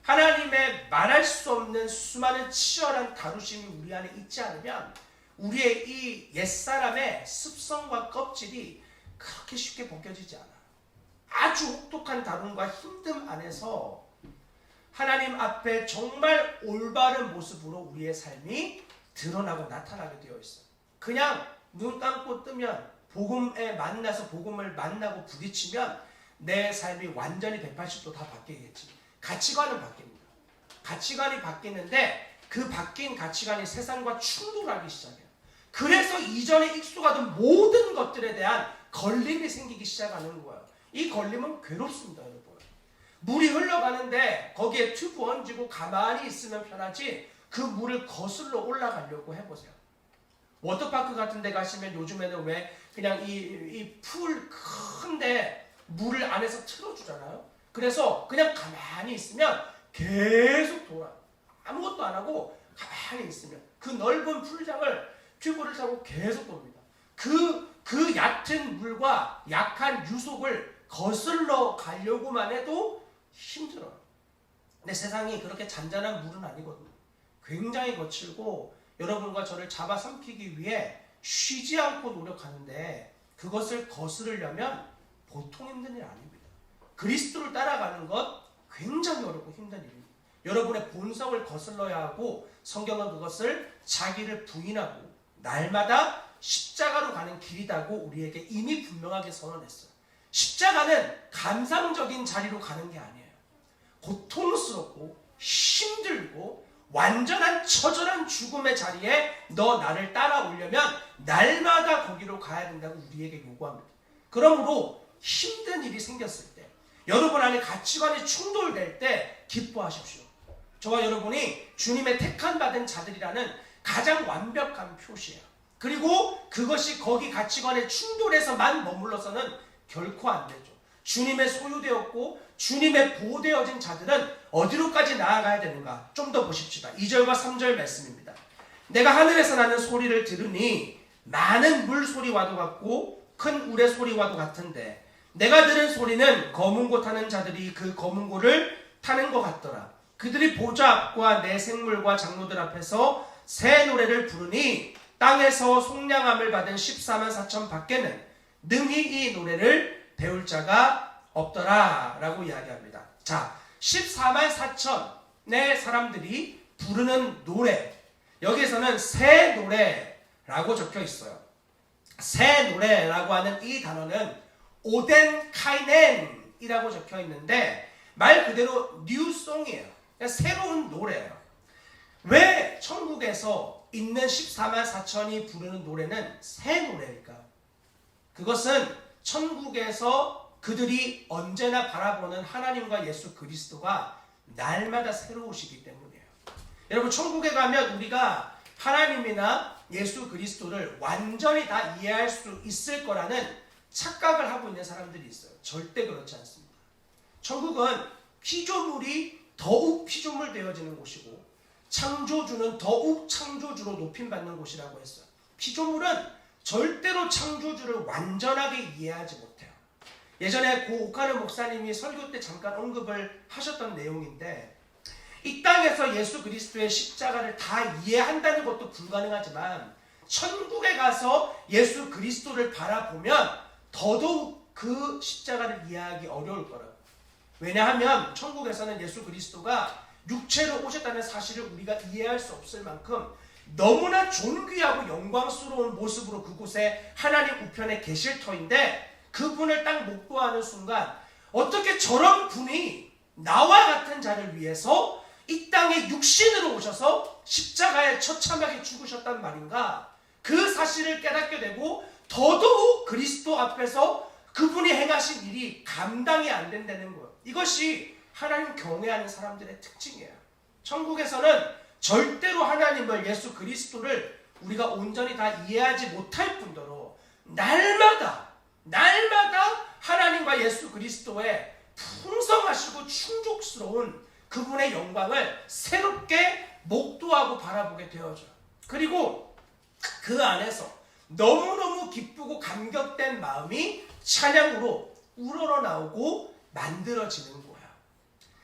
하나님의 말할 수 없는 수많은 치열한 다루심이 우리 안에 있지 않으면 우리의 이 옛사람의 습성과 껍질이 그렇게 쉽게 벗겨지지 않아요. 아주 혹독한 다룸과 힘듦 안에서 하나님 앞에 정말 올바른 모습으로 우리의 삶이 드러나고 나타나게 되어 있어요. 그냥 눈 감고 뜨면 복음에 만나서 복음을 만나고 부딪히면 내 삶이 완전히 180도 다 바뀌겠지. 가치관은 바뀝니다. 가치관이 바뀌는데 그 바뀐 가치관이 세상과 충돌하기 시작해요. 그래서 이전에 익숙하던 모든 것들에 대한 걸림이 생기기 시작하는 거예요. 이 걸림은 괴롭습니다, 여러분. 물이 흘러가는데 거기에 튜브 얹고 가만히 있으면 편하지 그 물을 거슬러 올라가려고 해보세요. 워터파크 같은 데 가시면 요즘에는 왜 그냥 이 풀 큰데 물을 안에서 틀어주잖아요. 그래서 그냥 가만히 있으면 계속 돌아. 아무것도 안 하고 가만히 있으면 그 넓은 풀장을 튜브를 타고 계속 돕니다. 그 얕은 물과 약한 유속을 거슬러 가려고만 해도 힘들어요. 근데 세상이 그렇게 잔잔한 물은 아니거든요. 굉장히 거칠고 여러분과 저를 잡아삼키기 위해 쉬지 않고 노력하는데 그것을 거스르려면 보통 힘든 일 아닙니다. 그리스도를 따라가는 것 굉장히 어렵고 힘든 일입니다. 여러분의 본성을 거슬러야 하고 성경은 그것을 자기를 부인하고 날마다 십자가로 가는 길이라고 우리에게 이미 분명하게 선언했어요. 십자가는 감상적인 자리로 가는 게 아니에요. 고통스럽고 힘들고 완전한 처절한 죽음의 자리에 너 나를 따라오려면 날마다 거기로 가야 된다고 우리에게 요구합니다. 그러므로 힘든 일이 생겼을 때 여러분 안에 가치관이 충돌될 때 기뻐하십시오. 저와 여러분이 주님의 택한 받은 자들이라는 가장 완벽한 표시예요. 그리고 그것이 거기 가치관의 충돌에서만 머물러서는 결코 안 되죠. 주님의 소유되었고 주님의 보호되어진 자들은 어디로까지 나아가야 되는가? 좀 더 보십시다. 2절과 3절 말씀입니다. 내가 하늘에서 나는 소리를 들으니 많은 물소리와도 같고 큰 울의 소리와도 같은데 내가 들은 소리는 검은고 타는 자들이 그 검은고를 타는 것 같더라. 그들이 보좌 앞과 내 생물과 장로들 앞에서 새 노래를 부르니 땅에서 속량함을 받은 14만 4천 밖에는 능히 이 노래를 배울 자가 없더라 라고 이야기합니다. 자, 14만 4천의 사람들이 부르는 노래, 여기에서는 새 노래라고 적혀 있어요. 새 노래라고 하는 이 단어는 오덴 카이넨이라고 적혀 있는데 말 그대로 뉴송이에요. 새로운 노래예요. 왜 천국에서 있는 14만 4천이 부르는 노래는 새 노래일까? 그것은 천국에서 그들이 언제나 바라보는 하나님과 예수 그리스도가 날마다 새로우시기 때문이에요. 여러분, 천국에 가면 우리가 하나님이나 예수 그리스도를 완전히 다 이해할 수 있을 거라는 착각을 하고 있는 사람들이 있어요. 절대 그렇지 않습니다. 천국은 피조물이 더욱 피조물 되어지는 곳이고 창조주는 더욱 창조주로 높임받는 곳이라고 했어요. 피조물은 절대로 창조주를 완전하게 이해하지 못해요. 예전에 고 오카르 목사님이 설교 때 잠깐 언급을 하셨던 내용인데 이 땅에서 예수 그리스도의 십자가를 다 이해한다는 것도 불가능하지만 천국에 가서 예수 그리스도를 바라보면 더더욱 그 십자가를 이해하기 어려울 거라고. 왜냐하면 천국에서는 예수 그리스도가 육체로 오셨다는 사실을 우리가 이해할 수 없을 만큼 너무나 존귀하고 영광스러운 모습으로 그곳에 하나님 우편에 계실 터인데 그분을 딱 목도하는 순간 어떻게 저런 분이 나와 같은 자를 위해서 이 땅에 육신으로 오셔서 십자가에 처참하게 죽으셨단 말인가? 그 사실을 깨닫게 되고 더더욱 그리스도 앞에서 그분이 행하신 일이 감당이 안 된다는 거예요. 이것이 하나님 경외하는 사람들의 특징이에요. 천국에서는 절대로 하나님을, 예수 그리스도를 우리가 온전히 다 이해하지 못할 뿐더러 날마다 하나님과 예수 그리스도의 풍성하시고 충족스러운 그분의 영광을 새롭게 목도하고 바라보게 되어져요. 그리고 그 안에서 너무너무 기쁘고 감격된 마음이 찬양으로 우러러나오고 만들어지는 거예요.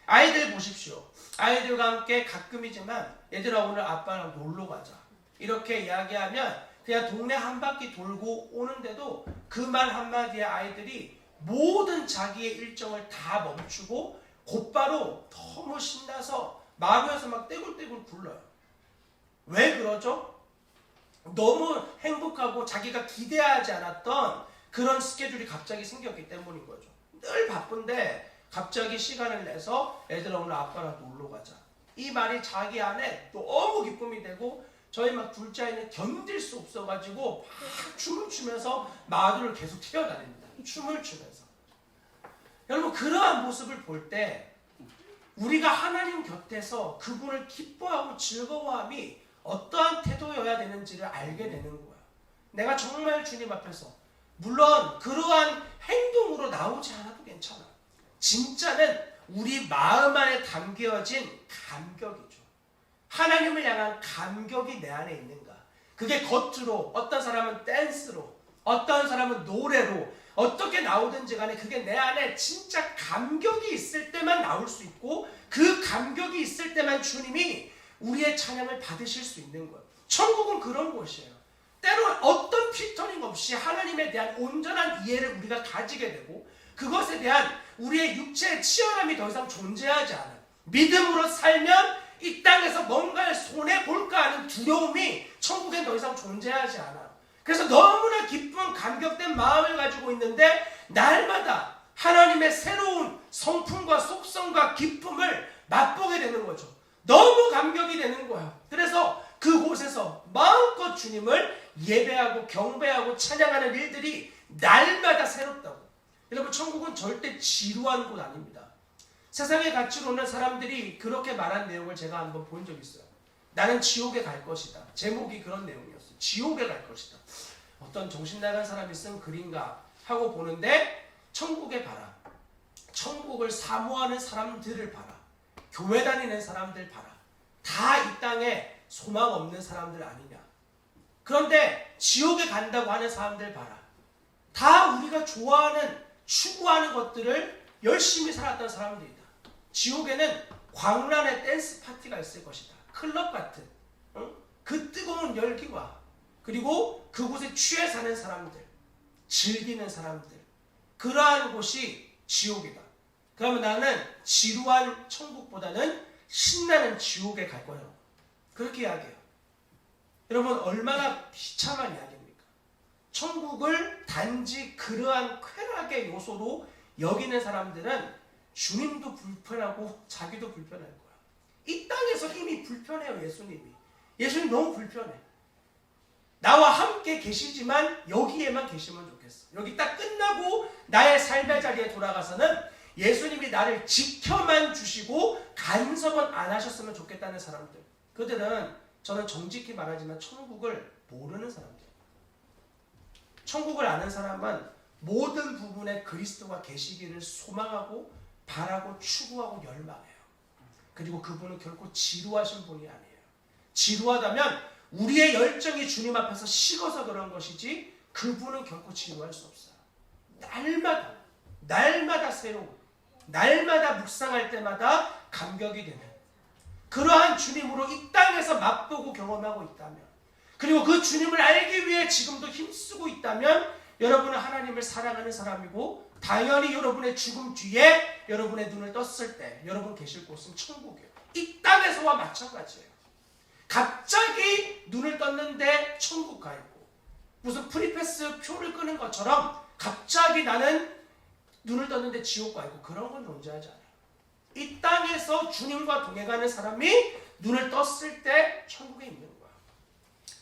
아이들 보십시오. 아이들과 함께 가끔이지만 얘들아 오늘 아빠랑 놀러 가자 이렇게 이야기하면 그냥 동네 한 바퀴 돌고 오는데도 그 말 한마디에 아이들이 모든 자기의 일정을 다 멈추고 곧바로 너무 신나서 마루에서 막 떼굴떼굴 굴러요. 왜 그러죠? 너무 행복하고 자기가 기대하지 않았던 그런 스케줄이 갑자기 생겼기 때문인 거죠. 늘 바쁜데 갑자기 시간을 내서 애들아 오늘 아빠랑 놀러 가자. 이 말이 자기 안에 너무 기쁨이 되고 저희 막 둘째 아이는 견딜 수 없어가지고 막 춤을 추면서 마루를 계속 튀어다닙니다. 춤을 추면서. 여러분 그러한 모습을 볼 때 우리가 하나님 곁에서 그분을 기뻐하고 즐거워함이 어떠한 태도여야 되는지를 알게 되는 거야. 내가 정말 주님 앞에서 물론 그러한 행동으로 나오지 않아도 괜찮아. 진짜는 우리 마음 안에 담겨진 감격이죠. 하나님을 향한 감격이 내 안에 있는가. 그게 겉으로 어떤 사람은 댄스로 어떤 사람은 노래로 어떻게 나오든지 간에 그게 내 안에 진짜 감격이 있을 때만 나올 수 있고 그 감격이 있을 때만 주님이 우리의 찬양을 받으실 수 있는 거예요. 천국은 그런 곳이에요. 때로는 어떤 피터링 없이 하나님에 대한 온전한 이해를 우리가 가지게 되고 그것에 대한 우리의 육체의 치열함이 더 이상 존재하지 않아요. 믿음으로 살면 이 땅에서 뭔가를 손해볼까 하는 두려움이 천국엔 더 이상 존재하지 않아요. 그래서 너무나 기쁜 감격된 마음을 가지고 있는데 날마다 하나님의 새로운 성품과 속성과 기쁨을 맛보게 되는 거죠. 너무 감격이 되는 거예요. 그래서 그곳에서 마음껏 주님을 예배하고 경배하고 찬양하는 일들이 날마다 새롭다고. 여러분 천국은 절대 지루한 곳 아닙니다. 세상의 가치로는 사람들이 그렇게 말한 내용을 제가 한번 본 적이 있어요. 나는 지옥에 갈 것이다. 제목이 그런 내용이었어요. 지옥에 갈 것이다. 어떤 정신나간 사람이 쓴 글인가 하고 보는데 천국에 봐라. 천국을 사모하는 사람들을 봐라. 교회 다니는 사람들 봐라. 다 이 땅에 소망 없는 사람들 아니냐. 그런데 지옥에 간다고 하는 사람들 봐라. 다 우리가 좋아하는 추구하는 것들을 열심히 살았던 사람들이다. 지옥에는 광란의 댄스 파티가 있을 것이다. 클럽 같은 그 뜨거운 열기와 그리고 그곳에 취해 사는 사람들, 즐기는 사람들, 그러한 곳이 지옥이다. 그러면 나는 지루한 천국보다는 신나는 지옥에 갈 거예요. 그렇게 이야기해요. 여러분 얼마나 비참한 이야기입니까? 천국을 단지 그러한 쾌락의 요소로 여기는 사람들은 주님도 불편하고 자기도 불편할 거야. 이 땅에서 이미 불편해요. 예수님 너무 불편해. 나와 함께 계시지만 여기에만 계시면 좋겠어. 여기 딱 끝나고 나의 삶의 자리에 돌아가서는 예수님이 나를 지켜만 주시고 간섭은 안 하셨으면 좋겠다는 사람들. 그들은 저는 정직히 말하지만 천국을 모르는 사람들. 천국을 아는 사람은 모든 부분에 그리스도가 계시기를 소망하고 바라고 추구하고 열망해요. 그리고 그분은 결코 지루하신 분이 아니에요. 지루하다면 우리의 열정이 주님 앞에서 식어서 그런 것이지 그분은 결코 지루할 수 없어요. 날마다 새로운, 날마다 묵상할 때마다 감격이 되는 그러한 주님으로 이 땅에서 맛보고 경험하고 있다면, 그리고 그 주님을 알기 위해 지금도 힘쓰고 있다면 여러분은 하나님을 사랑하는 사람이고 당연히 여러분의 죽음 뒤에 여러분의 눈을 떴을 때 여러분 계실 곳은 천국이에요. 이 땅에서와 마찬가지예요. 갑자기 눈을 떴는데 천국 가 있고 무슨 프리패스 표를 끄는 것처럼 갑자기 나는 눈을 떴는데 지옥 가 있고 그런 건 존재하지 않아요. 이 땅에서 주님과 동행하는 사람이 눈을 떴을 때 천국에 있는 거야.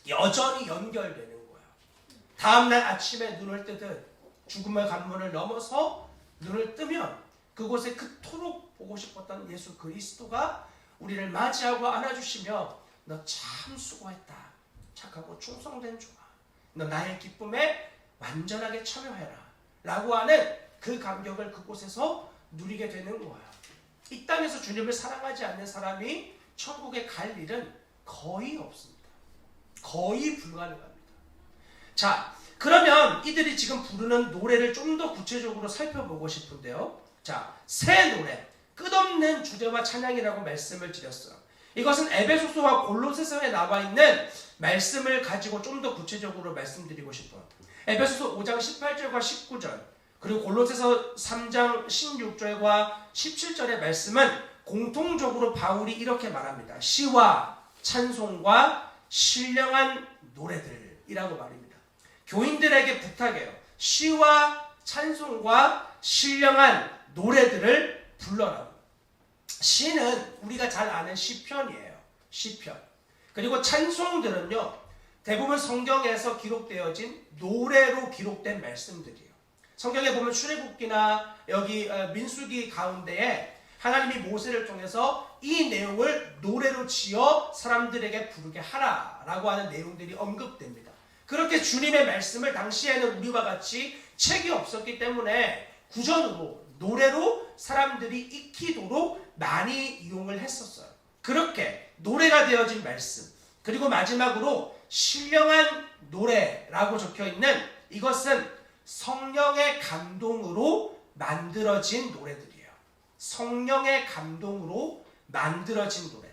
여전히 연결되는 거야. 다음날 아침에 눈을 뜨듯 죽음의 관문을 넘어서 눈을 뜨면 그곳에 그토록 보고 싶었던 예수 그리스도가 우리를 맞이하고 안아주시며 너 참 수고했다. 착하고 충성된 종아. 너 나의 기쁨에 완전하게 참여해라. 라고 하는 그 감격을 그곳에서 누리게 되는 거예요. 이 땅에서 주님을 사랑하지 않는 사람이 천국에 갈 일은 거의 없습니다. 거의 불가능합니다. 자, 그러면 이들이 지금 부르는 노래를 좀 더 구체적으로 살펴보고 싶은데요. 자, 새 노래, 끝없는 주제와 찬양이라고 말씀을 드렸어요. 이것은 에베소서와 골로새서에 나와 있는 말씀을 가지고 좀 더 구체적으로 말씀드리고 싶어요. 에베소서 5장 18절과 19절, 그리고 골로새서 3장 16절과 17절의 말씀은 공통적으로 바울이 이렇게 말합니다. 시와 찬송과 신령한 노래들이라고 말입니다. 교인들에게 부탁해요. 시와 찬송과 신령한 노래들을 불러라. 시는 우리가 잘 아는 시편이에요. 시편. 그리고 찬송들은요, 대부분 성경에서 기록되어진 노래로 기록된 말씀들이에요. 성경에 보면 출애굽기나 여기 민수기 가운데에 하나님이 모세를 통해서 이 내용을 노래로 지어 사람들에게 부르게 하라라고 하는 내용들이 언급됩니다. 그렇게 주님의 말씀을 당시에는 우리와 같이 책이 없었기 때문에 구전으로 노래로 사람들이 익히도록 많이 이용을 했었어요. 그렇게 노래가 되어진 말씀, 그리고 마지막으로 신령한 노래라고 적혀있는 이것은 성령의 감동으로 만들어진 노래들이에요. 성령의 감동으로 만들어진 노래.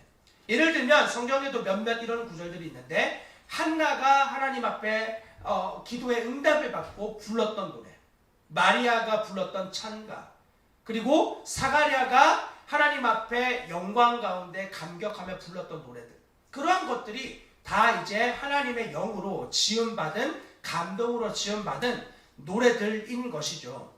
예를 들면 성경에도 몇몇 이런 구절들이 있는데, 한나가 하나님 앞에 기도의 응답을 받고 불렀던 노래, 마리아가 불렀던 찬가, 그리고 사가랴가 하나님 앞에 영광 가운데 감격하며 불렀던 노래들, 그러한 것들이 다 이제 하나님의 영으로 지음받은, 감동으로 지음받은 노래들인 것이죠.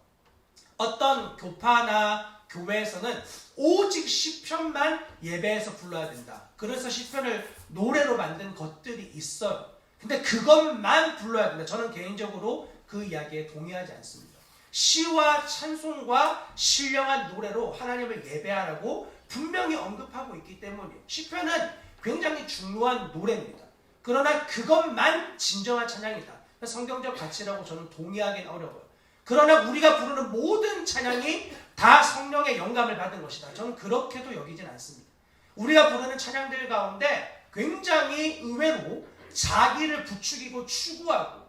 어떤 교파나 교회에서는 오직 시편만 예배에서 불러야 된다. 그래서 시편을 노래로 만든 것들이 있어요. 근데 그것만 불러야 된다. 저는 개인적으로 그 이야기에 동의하지 않습니다. 시와 찬송과 신령한 노래로 하나님을 예배하라고 분명히 언급하고 있기 때문이에요. 시편은 굉장히 중요한 노래입니다. 그러나 그것만 진정한 찬양이다. 성경적 가치라고 저는 동의하기는 어려워요. 그러나 우리가 부르는 모든 찬양이 다 성령의 영감을 받은 것이다. 저는 그렇게도 여기진 않습니다. 우리가 부르는 찬양들 가운데 굉장히 의외로 자기를 부추기고 추구하고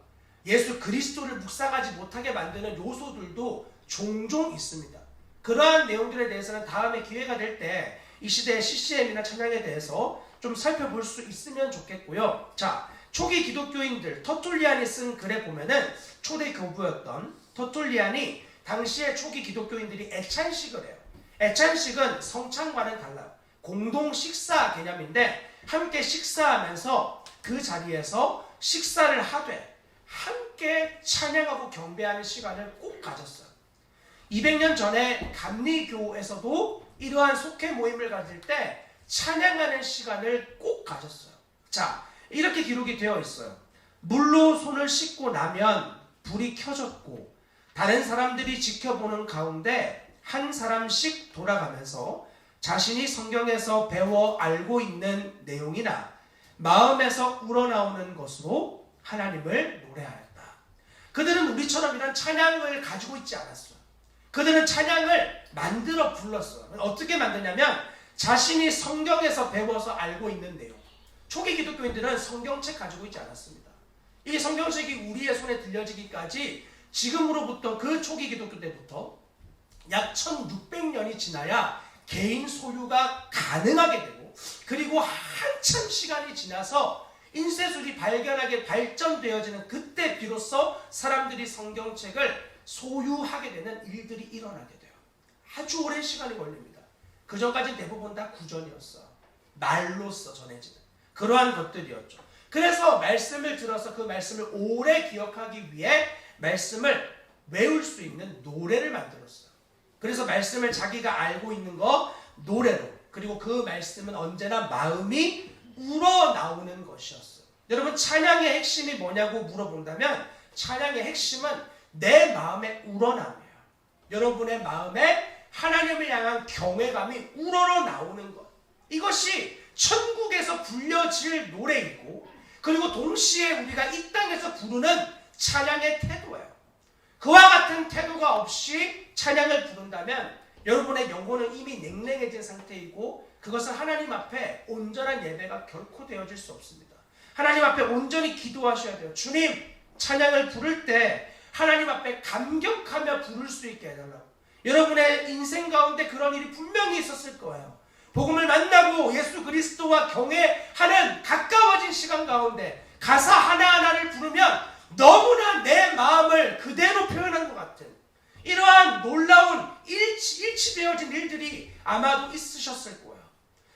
예수 그리스도를 묵상하지 못하게 만드는 요소들도 종종 있습니다. 그러한 내용들에 대해서는 다음에 기회가 될 때 이 시대의 CCM이나 찬양에 대해서 좀 살펴볼 수 있으면 좋겠고요. 자, 초기 기독교인들, 터툴리안이 쓴 글에 보면은 초대 교부였던 터툴리안이 당시에 초기 기독교인들이 애찬식을 해요. 애찬식은 성찬과는 달라요. 공동 식사 개념인데 함께 식사하면서 그 자리에서 식사를 하되 함께 찬양하고 경배하는 시간을 꼭 가졌어요. 200년 전에 감리교에서도 이러한 속회 모임을 가질 때 찬양하는 시간을 꼭 가졌어요. 자, 이렇게 기록이 되어 있어요. 물로 손을 씻고 나면 불이 켜졌고 다른 사람들이 지켜보는 가운데 한 사람씩 돌아가면서 자신이 성경에서 배워 알고 있는 내용이나 마음에서 우러나오는 것으로 하나님을 노래하였다. 그들은 우리처럼 이런 찬양을 가지고 있지 않았어요. 그들은 찬양을 만들어 불렀어요. 어떻게 만드냐면 자신이 성경에서 배워서 알고 있는 내용. 초기 기독교인들은 성경책 가지고 있지 않았습니다. 이 성경책이 우리의 손에 들려지기까지 지금으로부터 그 초기 기독교 때부터 약 1600년이 지나야 개인 소유가 가능하게 되고, 그리고 한참 시간이 지나서 인쇄술이 발견하게 발전되어지는 그때 비로소 사람들이 성경책을 소유하게 되는 일들이 일어나게 돼요. 아주 오랜 시간이 걸립니다. 그 전까지는 대부분 다 구전이었어요. 말로써 전해지는 그러한 것들이었죠. 그래서 말씀을 들어서 그 말씀을 오래 기억하기 위해 말씀을 외울 수 있는 노래를 만들었어요. 그래서 말씀을 자기가 알고 있는 거 노래로, 그리고 그 말씀은 언제나 마음이 우러나오는 것이었어요. 여러분, 찬양의 핵심이 뭐냐고 물어본다면 찬양의 핵심은 내 마음의 우러남이에요. 여러분의 마음에 하나님을 향한 경외감이 우러러 나오는 것. 이것이 천국에서 불려질 노래이고, 그리고 동시에 우리가 이 땅에서 부르는 찬양의 태도예요. 그와 같은 태도가 없이 찬양을 부른다면 여러분의 영혼은 이미 냉랭해진 상태이고, 그것은 하나님 앞에 온전한 예배가 결코 되어질 수 없습니다. 하나님 앞에 온전히 기도하셔야 돼요. 주님, 찬양을 부를 때 하나님 앞에 감격하며 부를 수 있게 해달라고. 여러분의 인생 가운데 그런 일이 분명히 있었을 거예요. 복음을 만나고 예수 그리스도와 경외하는 가까워진 시간 가운데 가사 하나하나를 부르면 너무나 내 마음을 그대로 표현한 것 같은 이러한 놀라운 일치되어진 일들이 아마도 있으셨을 거예요.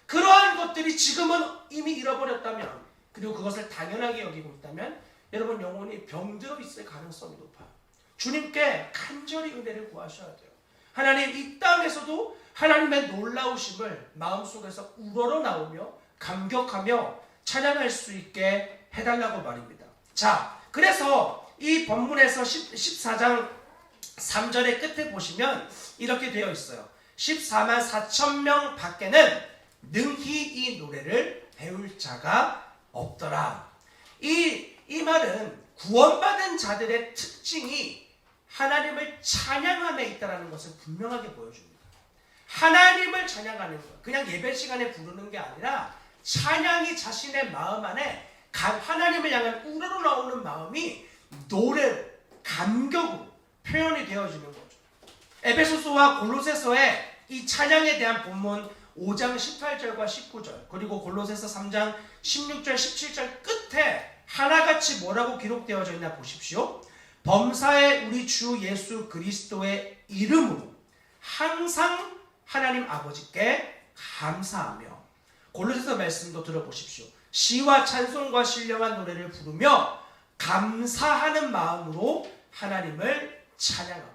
그러한 것들이 지금은 이미 잃어버렸다면, 그리고 그것을 당연하게 여기고 있다면 여러분 영혼이 병들어 있을 가능성이 높아요. 주님께 간절히 은혜를 구하셔야 돼요. 하나님, 이 땅에서도 하나님의 놀라우심을 마음속에서 우러러 나오며 감격하며 찬양할 수 있게 해달라고 말입니다. 자, 그래서 이 본문에서 14장 3절의 끝에 보시면 이렇게 되어 있어요. 14만 4천 명 밖에는 능히 이 노래를 배울 자가 없더라. 이 말은 구원받은 자들의 특징이 하나님을 찬양함에 있다는 것을 분명하게 보여줍니다. 하나님을 찬양하는 것, 그냥 예배 시간에 부르는 게 아니라 찬양이 자신의 마음 안에 하나님을 향한 우러러 나오는 마음이 노래로, 감격으로 표현이 되어지는 거죠. 에베소서와 골로새서의 이 찬양에 대한 본문 5장 18절과 19절, 그리고 골로새서 3장 16절 17절 끝에 하나같이 뭐라고 기록되어져 있나 보십시오. 범사에 우리 주 예수 그리스도의 이름으로 항상 하나님 아버지께 감사하며, 골로새서 말씀도 들어보십시오. 시와 찬송과 신령한 노래를 부르며 감사하는 마음으로 하나님을 찬양하고.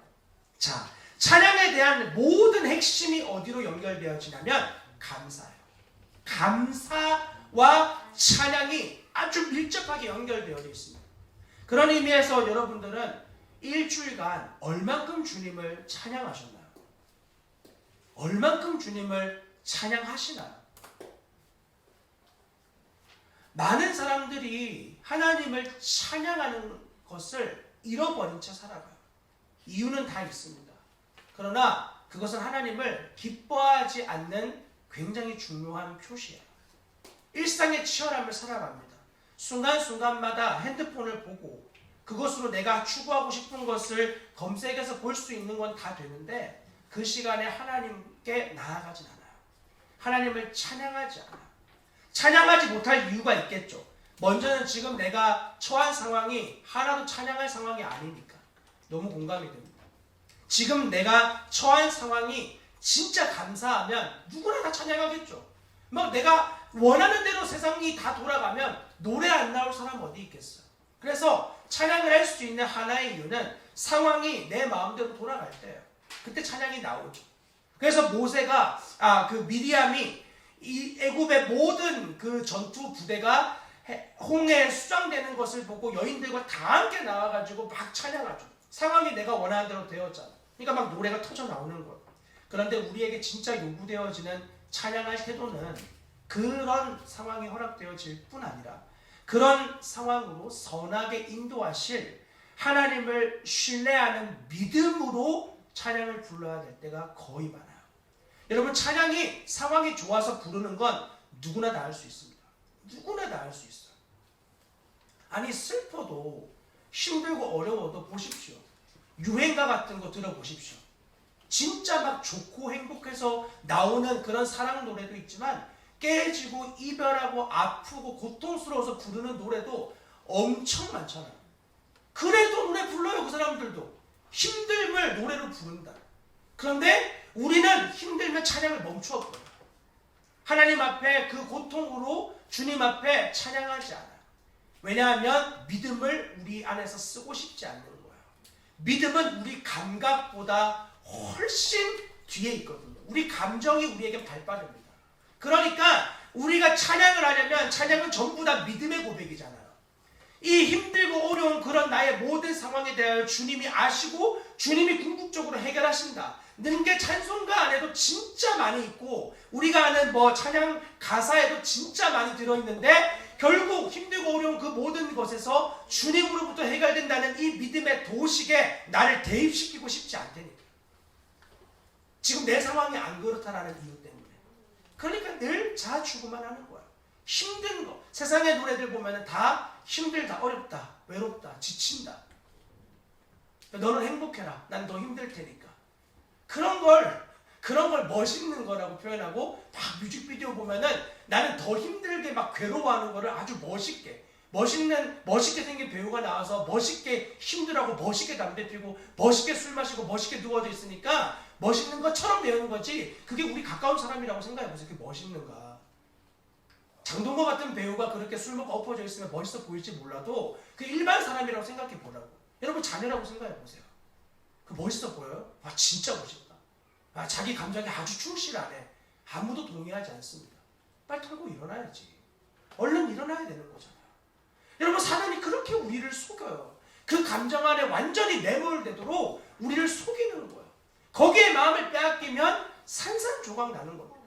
자, 찬양에 대한 모든 핵심이 어디로 연결되어지냐면 감사예요. 감사와 찬양이 아주 밀접하게 연결되어 있습니다. 그런 의미에서 여러분들은 일주일간 얼만큼 주님을 찬양하셨나요? 얼만큼 주님을 찬양하시나요? 많은 사람들이 하나님을 찬양하는 것을 잃어버린 채 살아가요. 이유는 다 있습니다. 그러나 그것은 하나님을 기뻐하지 않는 굉장히 중요한 표시예요. 일상의 치열함을 살아갑니다. 순간순간마다 핸드폰을 보고 그것으로 내가 추구하고 싶은 것을 검색해서 볼 수 있는 건 다 되는데 그 시간에 하나님께 나아가진 않아요. 하나님을 찬양하지 않아요. 찬양하지 못할 이유가 있겠죠. 먼저는 지금 내가 처한 상황이 하나도 찬양할 상황이 아니니까. 너무 공감이 됩니다. 지금 내가 처한 상황이 진짜 감사하면 누구나 다 찬양하겠죠. 막 내가 원하는 대로 세상이 다 돌아가면 노래 안 나올 사람 어디 있겠어요. 그래서 찬양을 할 수 있는 하나의 이유는 상황이 내 마음대로 돌아갈 때예요. 그때 찬양이 나오죠. 그래서 모세가 미리암이 이 애굽의 모든 그 전투 부대가 홍해에 수장되는 것을 보고 여인들과 다 함께 나와가지고 막 찬양하죠. 상황이 내가 원하는 대로 되었잖아. 그러니까 막 노래가 터져 나오는 거예요. 그런데 우리에게 진짜 요구되어지는 찬양할 태도는 그런 상황이 허락되어질 뿐 아니라 그런 상황으로 선하게 인도하실 하나님을 신뢰하는 믿음으로 찬양을 불러야 될 때가 거의 많아요. 여러분, 찬양이 상황이 좋아서 부르는 건 누구나 다 할 수 있습니다. 누구나 다 할 수 있어요. 아니, 슬퍼도 힘들고 어려워도 보십시오. 유행가 같은 거 들어보십시오. 진짜 막 좋고 행복해서 나오는 그런 사랑 노래도 있지만 깨지고 이별하고 아프고 고통스러워서 부르는 노래도 엄청 많잖아요. 그래도 노래 불러요. 그 사람들도 힘듦을 노래로 부른다. 그런데 우리는 힘들면 찬양을 멈추어버려요. 하나님 앞에 그 고통으로 주님 앞에 찬양하지 않아요. 왜냐하면 믿음을 우리 안에서 쓰고 싶지 않는 거예요. 믿음은 우리 감각보다 훨씬 뒤에 있거든요. 우리 감정이 우리에게 발빠릅니다. 그러니까 우리가 찬양을 하려면 찬양은 전부 다 믿음의 고백이잖아요. 이 힘들고 어려운 그런 나의 모든 상황에 대하여 주님이 아시고 주님이 궁극적으로 해결하신다. 능계 찬송가 안에도 진짜 많이 있고 우리가 아는 찬양 가사에도 진짜 많이 들어있는데 결국 힘들고 어려운 그 모든 것에서 주님으로부터 해결된다는 이 믿음의 도식에 나를 대입시키고 싶지 않다니까. 지금 내 상황이 안 그렇다라는 이유 때문에. 그러니까 늘 자주고만 하는 거야. 힘든 거. 세상의 노래들 보면 다 힘들다, 어렵다, 외롭다, 지친다. 너는 행복해라. 난 더 힘들 테니까. 그런 걸 멋있는 거라고 표현하고 막 뮤직비디오 보면은 나는 더 힘들게 막 괴로워하는 거를 아주 멋있게 생긴 배우가 나와서 멋있게 힘들어하고 멋있게 담배 피고 멋있게 술 마시고 멋있게 누워져 있으니까 멋있는 것처럼 배우는 거지. 그게 우리 가까운 사람이라고 생각해보세요. 그게 멋있는가. 장동건 같은 배우가 그렇게 술 먹고 엎어져 있으면 멋있어 보일지 몰라도 그 일반 사람이라고 생각해 보라고. 여러분 자녀라고 생각해 보세요. 그 멋있어 보여요? 와 진짜 멋있다. 자기 감정에 아주 충실하네. 아무도 동의하지 않습니다. 빨리 털고 일어나야지. 얼른 일어나야 되는 거잖아요. 여러분 사단이 그렇게 우리를 속여요. 그 감정 안에 완전히 매몰되도록 우리를 속이는 거예요. 거기에 마음을 빼앗기면 산산조각 나는 겁니다.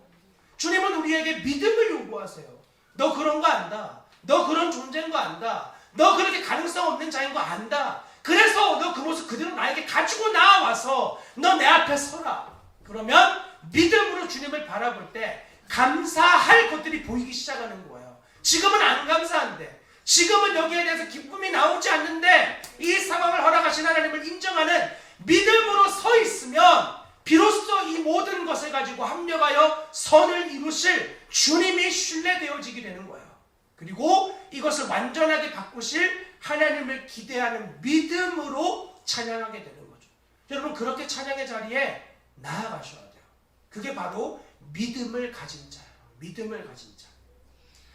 주님은 우리에게 믿음을 요구하세요. 너 그런 거 안다. 너 그런 존재인 거 안다. 너 그렇게 가능성 없는 자인 거 안다. 그래서 너 그 모습 그대로 나에게 가지고 나와서 너 내 앞에 서라. 그러면 믿음으로 주님을 바라볼 때 감사할 것들이 보이기 시작하는 거예요. 지금은 안 감사한데, 지금은 여기에 대해서 기쁨이 나오지 않는데 이 상황을 허락하신 하나님을 인정하는 믿음으로 서 있으면 비로소 이 모든 것을 가지고 합력하여 선을 이루실 주님이 신뢰되어지게 되는 거예요. 그리고 이것을 완전하게 바꾸실 하나님을 기대하는 믿음으로 찬양하게 되는 거죠. 여러분 그렇게 찬양의 자리에 나아가셔야 돼요. 그게 바로 믿음을 가진 자예요. 믿음을 가진 자.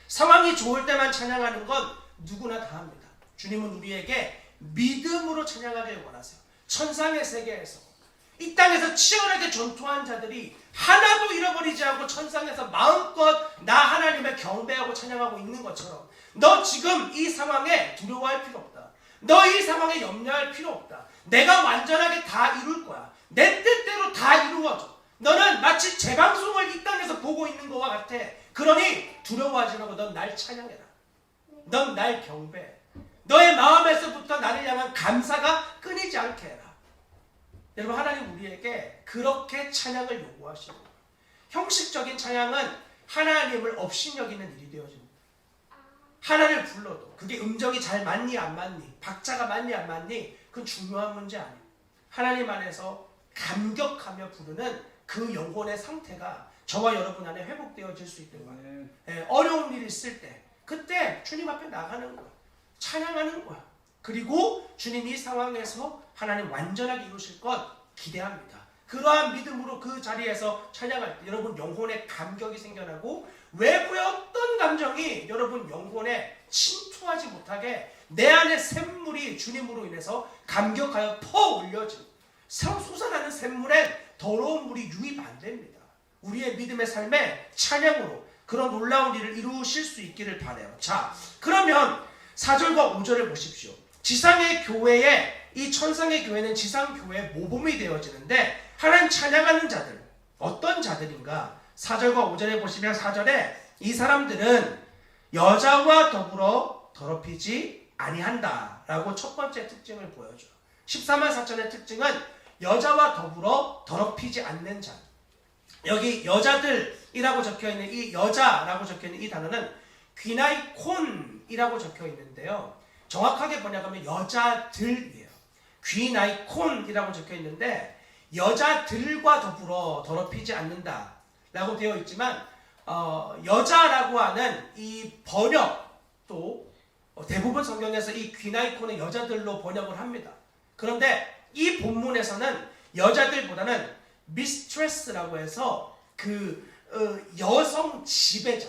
상황이 좋을 때만 찬양하는 건 누구나 다 합니다. 주님은 우리에게 믿음으로 찬양하길 원하세요. 천상의 세계에서 이 땅에서 치열하게 전투한 자들이 하나도 잃어버리지 않고 천상에서 마음껏 나 하나님을 경배하고 찬양하고 있는 것처럼 너 지금 이 상황에 두려워할 필요 없다. 너 이 상황에 염려할 필요 없다. 내가 완전하게 다 이룰 거야. 내 뜻대로 다 이루어져. 너는 마치 재방송을 이 땅에서 보고 있는 것과 같아. 그러니 두려워하지 말고 넌 날 찬양해라. 넌 날 경배해. 너의 마음에서부터 나를 향한 감사가 끊이지 않게 해라. 여러분 하나님 우리에게 그렇게 찬양을 요구하시는 거예요. 형식적인 찬양은 하나님을 업신여기는 일이 되어집니다. 하나님을 불러도 그게 음정이 잘 맞니 안 맞니, 박자가 맞니 안 맞니, 그건 중요한 문제 아니에요. 하나님 안에서 감격하며 부르는 그 영혼의 상태가 저와 여러분 안에 회복되어질 수 있는 거예요. 어려운 일이 있을 때 그때 주님 앞에 나가는 거예요. 찬양하는 거야. 그리고 주님이 이 상황에서 하나님 완전하게 이루실 것 기대합니다. 그러한 믿음으로 그 자리에서 찬양할 때 여러분 영혼의 감격이 생겨나고 외부의 어떤 감정이 여러분 영혼에 침투하지 못하게 내 안에 샘물이 주님으로 인해서 감격하여 퍼올려지고 솟아나는 샘물엔 더러운 물이 유입 안 됩니다. 우리의 믿음의 삶에 찬양으로 그런 놀라운 일을 이루실 수 있기를 바라요. 자, 그러면 4절과 5절을 보십시오. 지상의 교회에 이 천상의 교회는 지상 교회의 모범이 되어지는데 하나님 찬양하는 자들 어떤 자들인가? 4절과 5절에 보시면 4절에 이 사람들은 여자와 더불어 더럽히지 아니한다 라고 첫 번째 특징을 보여줘요. 14만 4천의 특징은 여자와 더불어 더럽히지 않는 자. 여기 여자들이라고 적혀있는 이 여자라고 적혀있는 이 단어는 귀나이콘이라고 적혀있는데요. 정확하게 번역하면 여자들이에요. 귀나이콘이라고 적혀있는데 여자들과 더불어 더럽히지 않는다 라고 되어 있지만 여자라고 하는 이 번역도 대부분 성경에서 이 귀나이콘의 여자들로 번역을 합니다. 그런데 이 본문에서는 여자들보다는 미스트레스라고 해서 그 여성 지배자,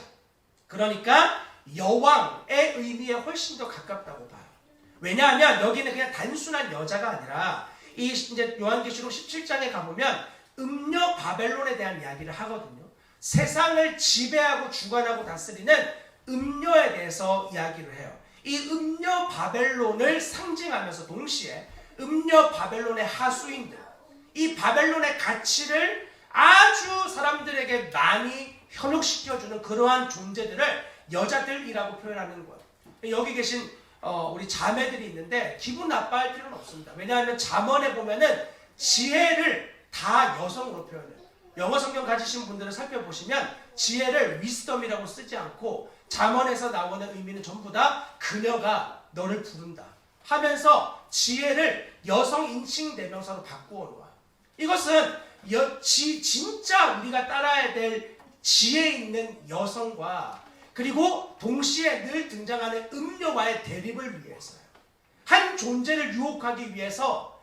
그러니까 여왕의 의미에 훨씬 더 가깝다고 봐요. 왜냐하면 여기는 그냥 단순한 여자가 아니라 이 이제 요한계시록 17장에 가보면 음녀 바벨론에 대한 이야기를 하거든요. 세상을 지배하고 주관하고 다스리는 음녀에 대해서 이야기를 해요. 이 음녀 바벨론을 상징하면서 동시에 음녀 바벨론의 하수인들, 이 바벨론의 가치를 아주 사람들에게 많이 현혹시켜주는 그러한 존재들을 여자들이라고 표현하는 거예요. 여기 계신 우리 자매들이 있는데 기분 나빠할 필요는 없습니다. 왜냐하면 잠언에 보면은 지혜를 다 여성으로 표현해요. 영어 성경 가지신 분들을 살펴보시면 지혜를 위스덤이라고 쓰지 않고 잠언에서 나오는 의미는 전부 다 그녀가 너를 부른다 하면서 지혜를 여성 인칭 대명사로 바꾸어 놓아요. 이것은 진짜 우리가 따라야 될 지혜 있는 여성과 그리고 동시에 늘 등장하는 음녀와의 대립을 위해서요. 한 존재를 유혹하기 위해서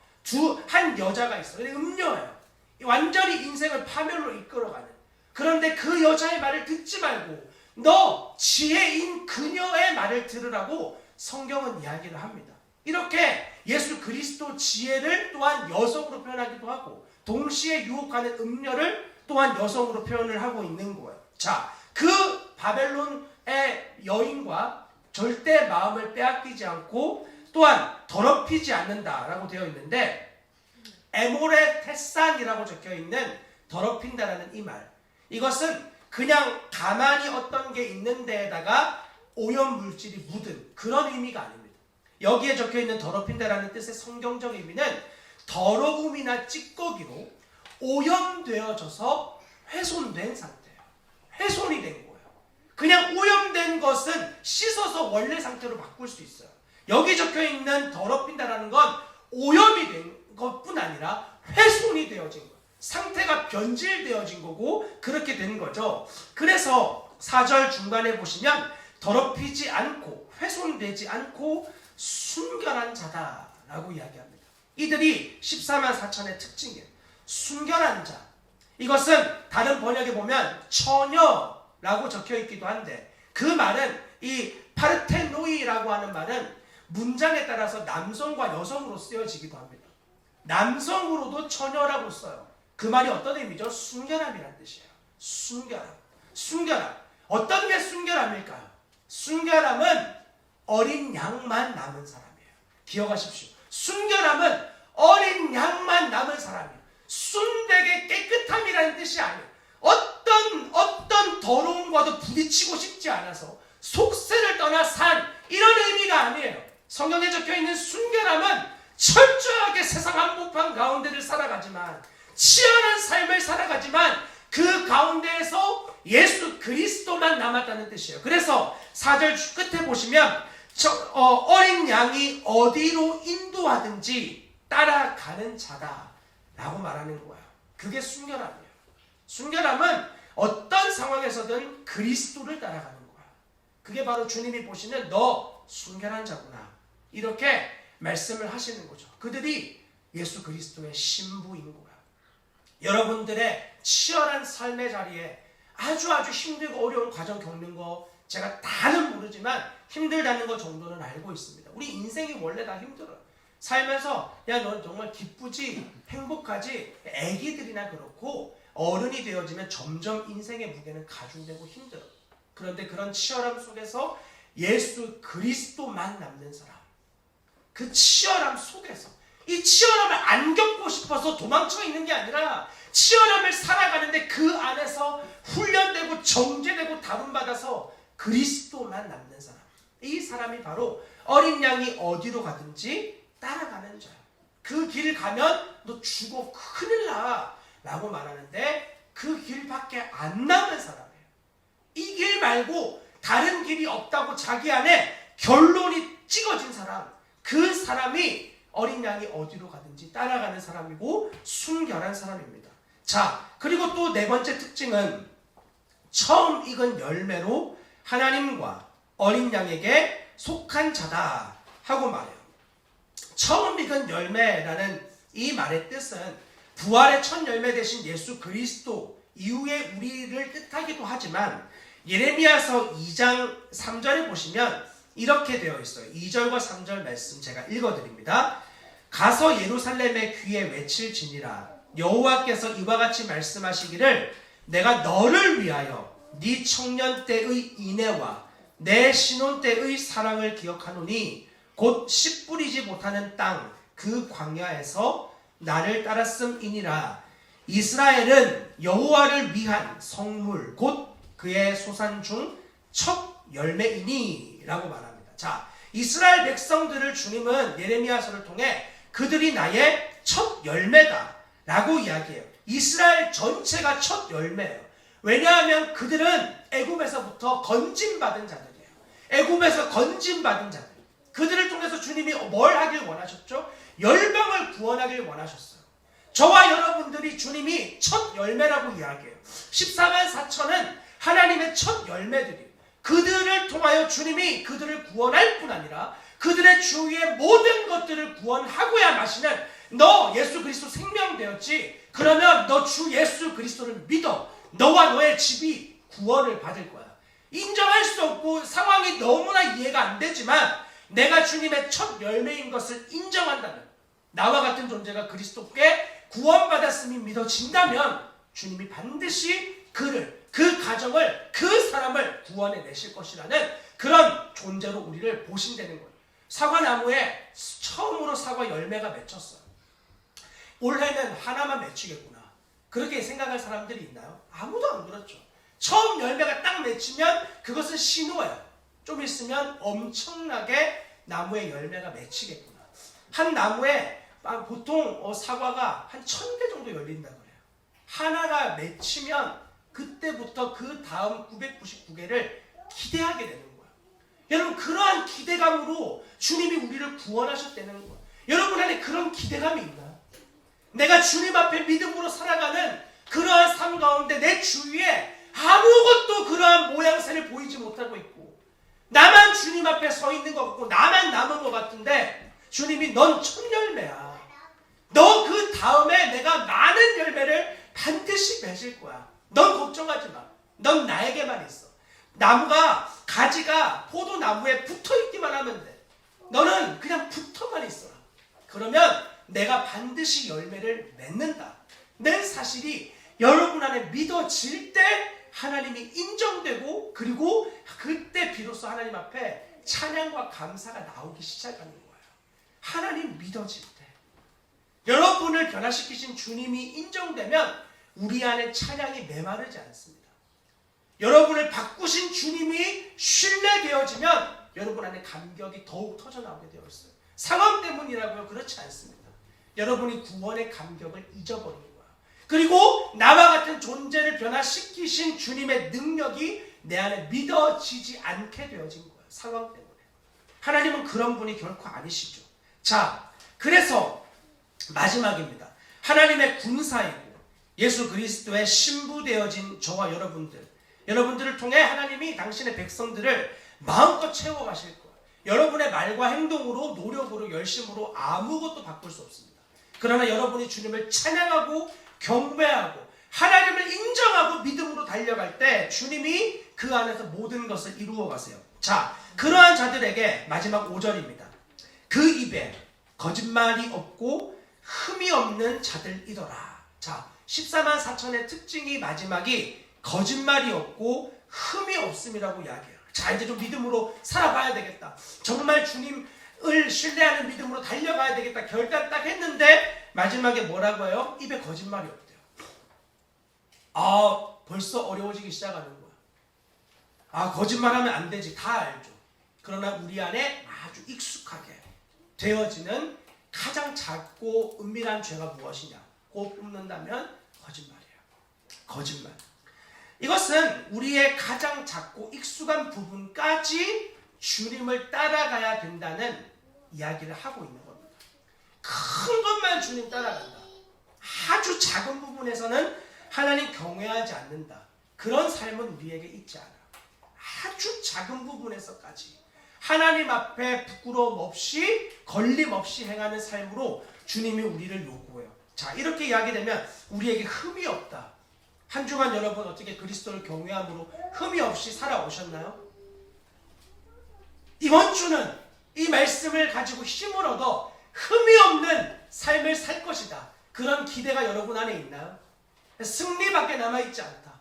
한 여자가 있어요. 음녀예요. 완전히 인생을 파멸로 이끌어가는. 그런데 그 여자의 말을 듣지 말고 너 지혜인 그녀의 말을 들으라고 성경은 이야기를 합니다. 이렇게 예수 그리스도 지혜를 또한 여성으로 표현하기도 하고 동시에 유혹하는 음녀를 또한 여성으로 표현을 하고 있는 거예요. 자, 그 바벨론의 여인과 절대 마음을 빼앗기지 않고 또한 더럽히지 않는다라고 되어 있는데 에모레 테산이라고 적혀있는 더럽힌다라는 이 말, 이것은 그냥 가만히 어떤 게 있는 데에다가 오염물질이 묻은 그런 의미가 아닙니다. 여기에 적혀있는 더럽힌다라는 뜻의 성경적 의미는 더러움이나 찌꺼기로 오염되어져서 훼손된 상태예요. 훼손이 된 거예요. 그냥 오염된 것은 씻어서 원래 상태로 바꿀 수 있어요. 여기 적혀있는 더럽힌다라는 건 오염이 된 것뿐 아니라 훼손이 되어진 거예요. 상태가 변질되어진 거고 그렇게 된 거죠. 그래서 4절 중간에 보시면 더럽히지 않고 훼손되지 않고 순결한 자다라고 이야기합니다. 이들이 14만 4천의 특징이에요. 순결한 자. 이것은 다른 번역에 보면 처녀라고 적혀있기도 한데 그 말은 이 파르테노이라고 하는 말은 문장에 따라서 남성과 여성으로 쓰여지기도 합니다. 남성으로도 처녀라고 써요. 그 말이 어떤 의미죠? 순결함이라는 뜻이에요. 순결함. 어떤 게 순결함일까요? 순결함은 어린 양만 남은 사람이에요. 기억하십시오. 순결함은 어린 양만 남은 사람이에요. 순되게 깨끗함이라는 뜻이 아니에요. 어떤 더러움과도 부딪히고 싶지 않아서 속세를 떠나 산 이런 의미가 아니에요. 성경에 적혀있는 순결함은 철저하게 세상 한복판 가운데를 살아가지만 치열한 삶을 살아가지만 그 가운데에서 예수 그리스도만 남았다는 뜻이에요. 그래서 4절 끝에 보시면 어린 양이 어디로 인도하든지 따라가는 자다라고 말하는 거예요. 그게 순결함이에요. 순결함은 어떤 상황에서든 그리스도를 따라가는 거야. 그게 바로 주님이 보시는 너 순결한 자구나 이렇게 말씀을 하시는 거죠. 그들이 예수 그리스도의 신부인 거야. 여러분들의 치열한 삶의 자리에 아주 힘들고 어려운 과정 겪는 거 제가 다는 모르지만 힘들다는 거 정도는 알고 있습니다. 우리 인생이 원래 다 힘들어요. 살면서 야 넌 정말 기쁘지 행복하지 애기들이나 그렇고 어른이 되어지면 점점 인생의 무게는 가중되고 힘들어요. 그런데 그런 치열함 속에서 예수 그리스도만 남는 사람, 그 치열함 속에서 이 치열함을 안 겪고 싶어서 도망쳐 있는 게 아니라 치열함을 살아가는데 그 안에서 훈련되고 정죄되고 다분받아서 그리스도만 남는 사람, 이 사람이 바로 어린 양이 어디로 가든지 따라가는 자예요. 그 길 가면 너 죽어 큰일 나 라고 말하는데 그 길밖에 안 남은 사람이에요. 이 길 말고 다른 길이 없다고 자기 안에 결론이 찍어진 사람, 그 사람이 어린 양이 어디로 가든지 따라가는 사람이고 순결한 사람입니다. 자, 그리고 또 네 번째 특징은 처음 익은 열매로 하나님과 어린 양에게 속한 자다 하고 말해요. 처음 익은 열매라는 이 말의 뜻은 부활의 첫 열매 되신 예수 그리스도 이후에 우리를 뜻하기도 하지만 예레미야서 2장 3절에 보시면 이렇게 되어 있어요. 2절과 3절 말씀 제가 읽어드립니다. 가서 예루살렘의 귀에 외칠지니라 여호와께서 이와 같이 말씀하시기를 내가 너를 위하여 네 청년 때의 인애와 내 신혼 때의 사랑을 기억하노니 곧 씨 뿌리지 못하는 땅 그 광야에서 나를 따랐음이니라. 이스라엘은 여호와를 위한 성물 곧 그의 소산 중 첫 열매이니 라고 말합니다. 자, 이스라엘 백성들을 주님은 예레미야서를 통해 그들이 나의 첫 열매다 라고 이야기해요. 이스라엘 전체가 첫 열매예요. 왜냐하면 그들은 애굽에서부터 건짐받은 자들이에요. 애굽에서 건짐받은 자들. 그들을 통해서 주님이 뭘 하길 원하셨죠? 열방을 구원하길 원하셨어요. 저와 여러분들이 주님이 첫 열매라고 이야기해요. 14만 4천은 하나님의 첫 열매들이에요. 그들을 통하여 주님이 그들을 구원할 뿐 아니라 그들의 주위의 모든 것들을 구원하고야 마시는 너 예수 그리스도 생명되었지? 그러면 너 주 예수 그리스도를 믿어. 너와 너의 집이 구원을 받을 거야. 인정할 수 없고 상황이 너무나 이해가 안 되지만 내가 주님의 첫 열매인 것을 인정한다면 나와 같은 존재가 그리스도께 구원받았음이 믿어진다면 주님이 반드시 그 가정을, 그 사람을 구원해 내실 것이라는 그런 존재로 우리를 보신다는 거예요. 사과나무에 처음으로 사과 열매가 맺혔어요. 올해는 하나만 맺히겠구나. 그렇게 생각할 사람들이 있나요? 아무도 안 그렇죠. 처음 열매가 딱 맺히면 그것은 신호예요. 좀 있으면 엄청나게 나무에 열매가 맺히겠구나. 한 나무에 보통 사과가 한 1000개 정도 열린다고 그래요. 하나가 맺히면 그때부터 그 다음 999개를 기대하게 되는 거예요. 여러분, 그러한 기대감으로 주님이 우리를 구원하셨다는 거예요. 여러분 안에 그런 기대감이 있나요? 내가 주님 앞에 믿음으로 살아가는 그러한 삶 가운데 내 주위에 아무것도 그러한 모양새를 보이지 못하고 있고 나만 주님 앞에 서 있는 것 같고 나만 남은 것 같은데 주님이 넌 첫 열매야. 너 그 다음에 내가 많은 열매를 반드시 맺을 거야. 넌 걱정하지 마. 넌 나에게만 있어. 나무가 가지가 포도나무에 붙어있기만 하면 돼. 너는 그냥 붙어만 있어라. 그러면 내가 반드시 열매를 맺는다. 는 사실이 여러분 안에 믿어질 때 하나님이 인정되고 그리고 그때 비로소 하나님 앞에 찬양과 감사가 나오기 시작하는 거예요. 하나님 믿어질 때. 여러분을 변화시키신 주님이 인정되면 우리 안에 찬양이 메마르지 않습니다. 여러분을 바꾸신 주님이 신뢰되어지면 여러분 안에 감격이 더욱 터져나오게 되어 있어요. 상황 때문이라고요? 그렇지 않습니다. 여러분이 구원의 감격을 잊어버린 거예요. 그리고 나와 같은 존재를 변화시키신 주님의 능력이 내 안에 믿어지지 않게 되어진 거예요. 상황 때문에. 하나님은 그런 분이 결코 아니시죠. 자, 그래서 마지막입니다. 하나님의 군사이고 예수 그리스도의 신부되어진 저와 여러분들을 통해 하나님이 당신의 백성들을 마음껏 채워가실 거예요. 여러분의 말과 행동으로, 노력으로, 열심으로 아무것도 바꿀 수 없습니다. 그러나 여러분이 주님을 찬양하고 경배하고 하나님을 인정하고 믿음으로 달려갈 때 주님이 그 안에서 모든 것을 이루어 가세요. 자, 그러한 자들에게 마지막 5절입니다. 그 입에 거짓말이 없고 흠이 없는 자들이더라. 자, 14만 4천의 특징이 마지막이 거짓말이 없고 흠이 없음이라고 이야기해요. 자, 이제 좀 믿음으로 살아봐야 되겠다. 정말 주님을 신뢰하는 믿음으로 달려가야 되겠다. 결단 딱 했는데 마지막에 뭐라고 해요? 입에 거짓말이 없대요. 아, 벌써 어려워지기 시작하는 거야. 아, 거짓말하면 안 되지. 다 알죠. 그러나 우리 안에 아주 익숙하게 되어지는 가장 작고 은밀한 죄가 무엇이냐? 꼭 뽑는다면 거짓말이에요. 거짓말. 이것은 우리의 가장 작고 익숙한 부분까지 주님을 따라가야 된다는 이야기를 하고 있는 겁니다. 큰 것만 주님 따라간다. 아주 작은 부분에서는 하나님 경외하지 않는다. 그런 삶은 우리에게 있지 않아. 아주 작은 부분에서까지 하나님 앞에 부끄러움 없이 걸림 없이 행하는 삶으로 주님이 우리를 요구해요. 자, 이렇게 이야기되면 우리에게 흠이 없다. 한 주간 여러분 어떻게 그리스도를 경외함으로 흠이 없이 살아오셨나요? 이번 주는 이 말씀을 가지고 힘을 얻어 흠이 없는 삶을 살 것이다. 그런 기대가 여러분 안에 있나요? 승리밖에 남아있지 않다.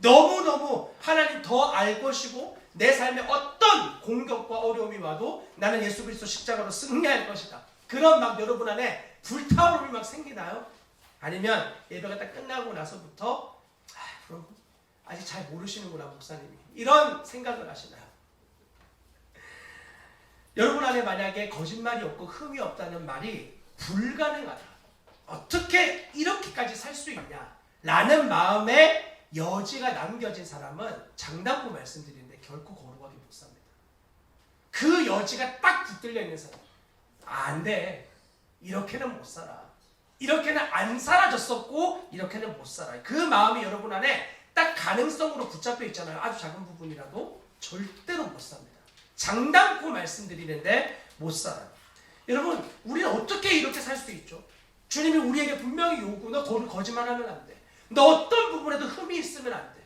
너무너무 하나님 더 알 것이고 내 삶에 어떤 공격과 어려움이 와도 나는 예수 그리스도 십자가로 승리할 것이다. 그런 막 여러분 안에 불타오름이 막 생기나요? 아니면 예배가 딱 끝나고 나서부터 그럼 아직 잘 모르시는구나 목사님이, 이런 생각을 하시나요? 여러분 안에 만약에 거짓말이 없고 흠이 없다는 말이 불가능하다, 어떻게 이렇게까지 살 수 있냐 라는 마음에 여지가 남겨진 사람은 장담코 말씀드리는데 결코 거룩하게 못 삽니다. 그 여지가 딱 붙들려 있는 사람, 안 돼, 이렇게는 못 살아, 이렇게는 안 사라졌었고 이렇게는 못 살아, 그 마음이 여러분 안에 딱 가능성으로 붙잡혀 있잖아요. 아주 작은 부분이라도 절대로 못 삽니다. 장담코 말씀드리는데 못 살아요. 여러분, 우리는 어떻게 이렇게 살 수 있죠? 주님이 우리에게 분명히 요구, 너 거짓말하면 안 돼, 너 어떤 부분에도 흠이 있으면 안 돼.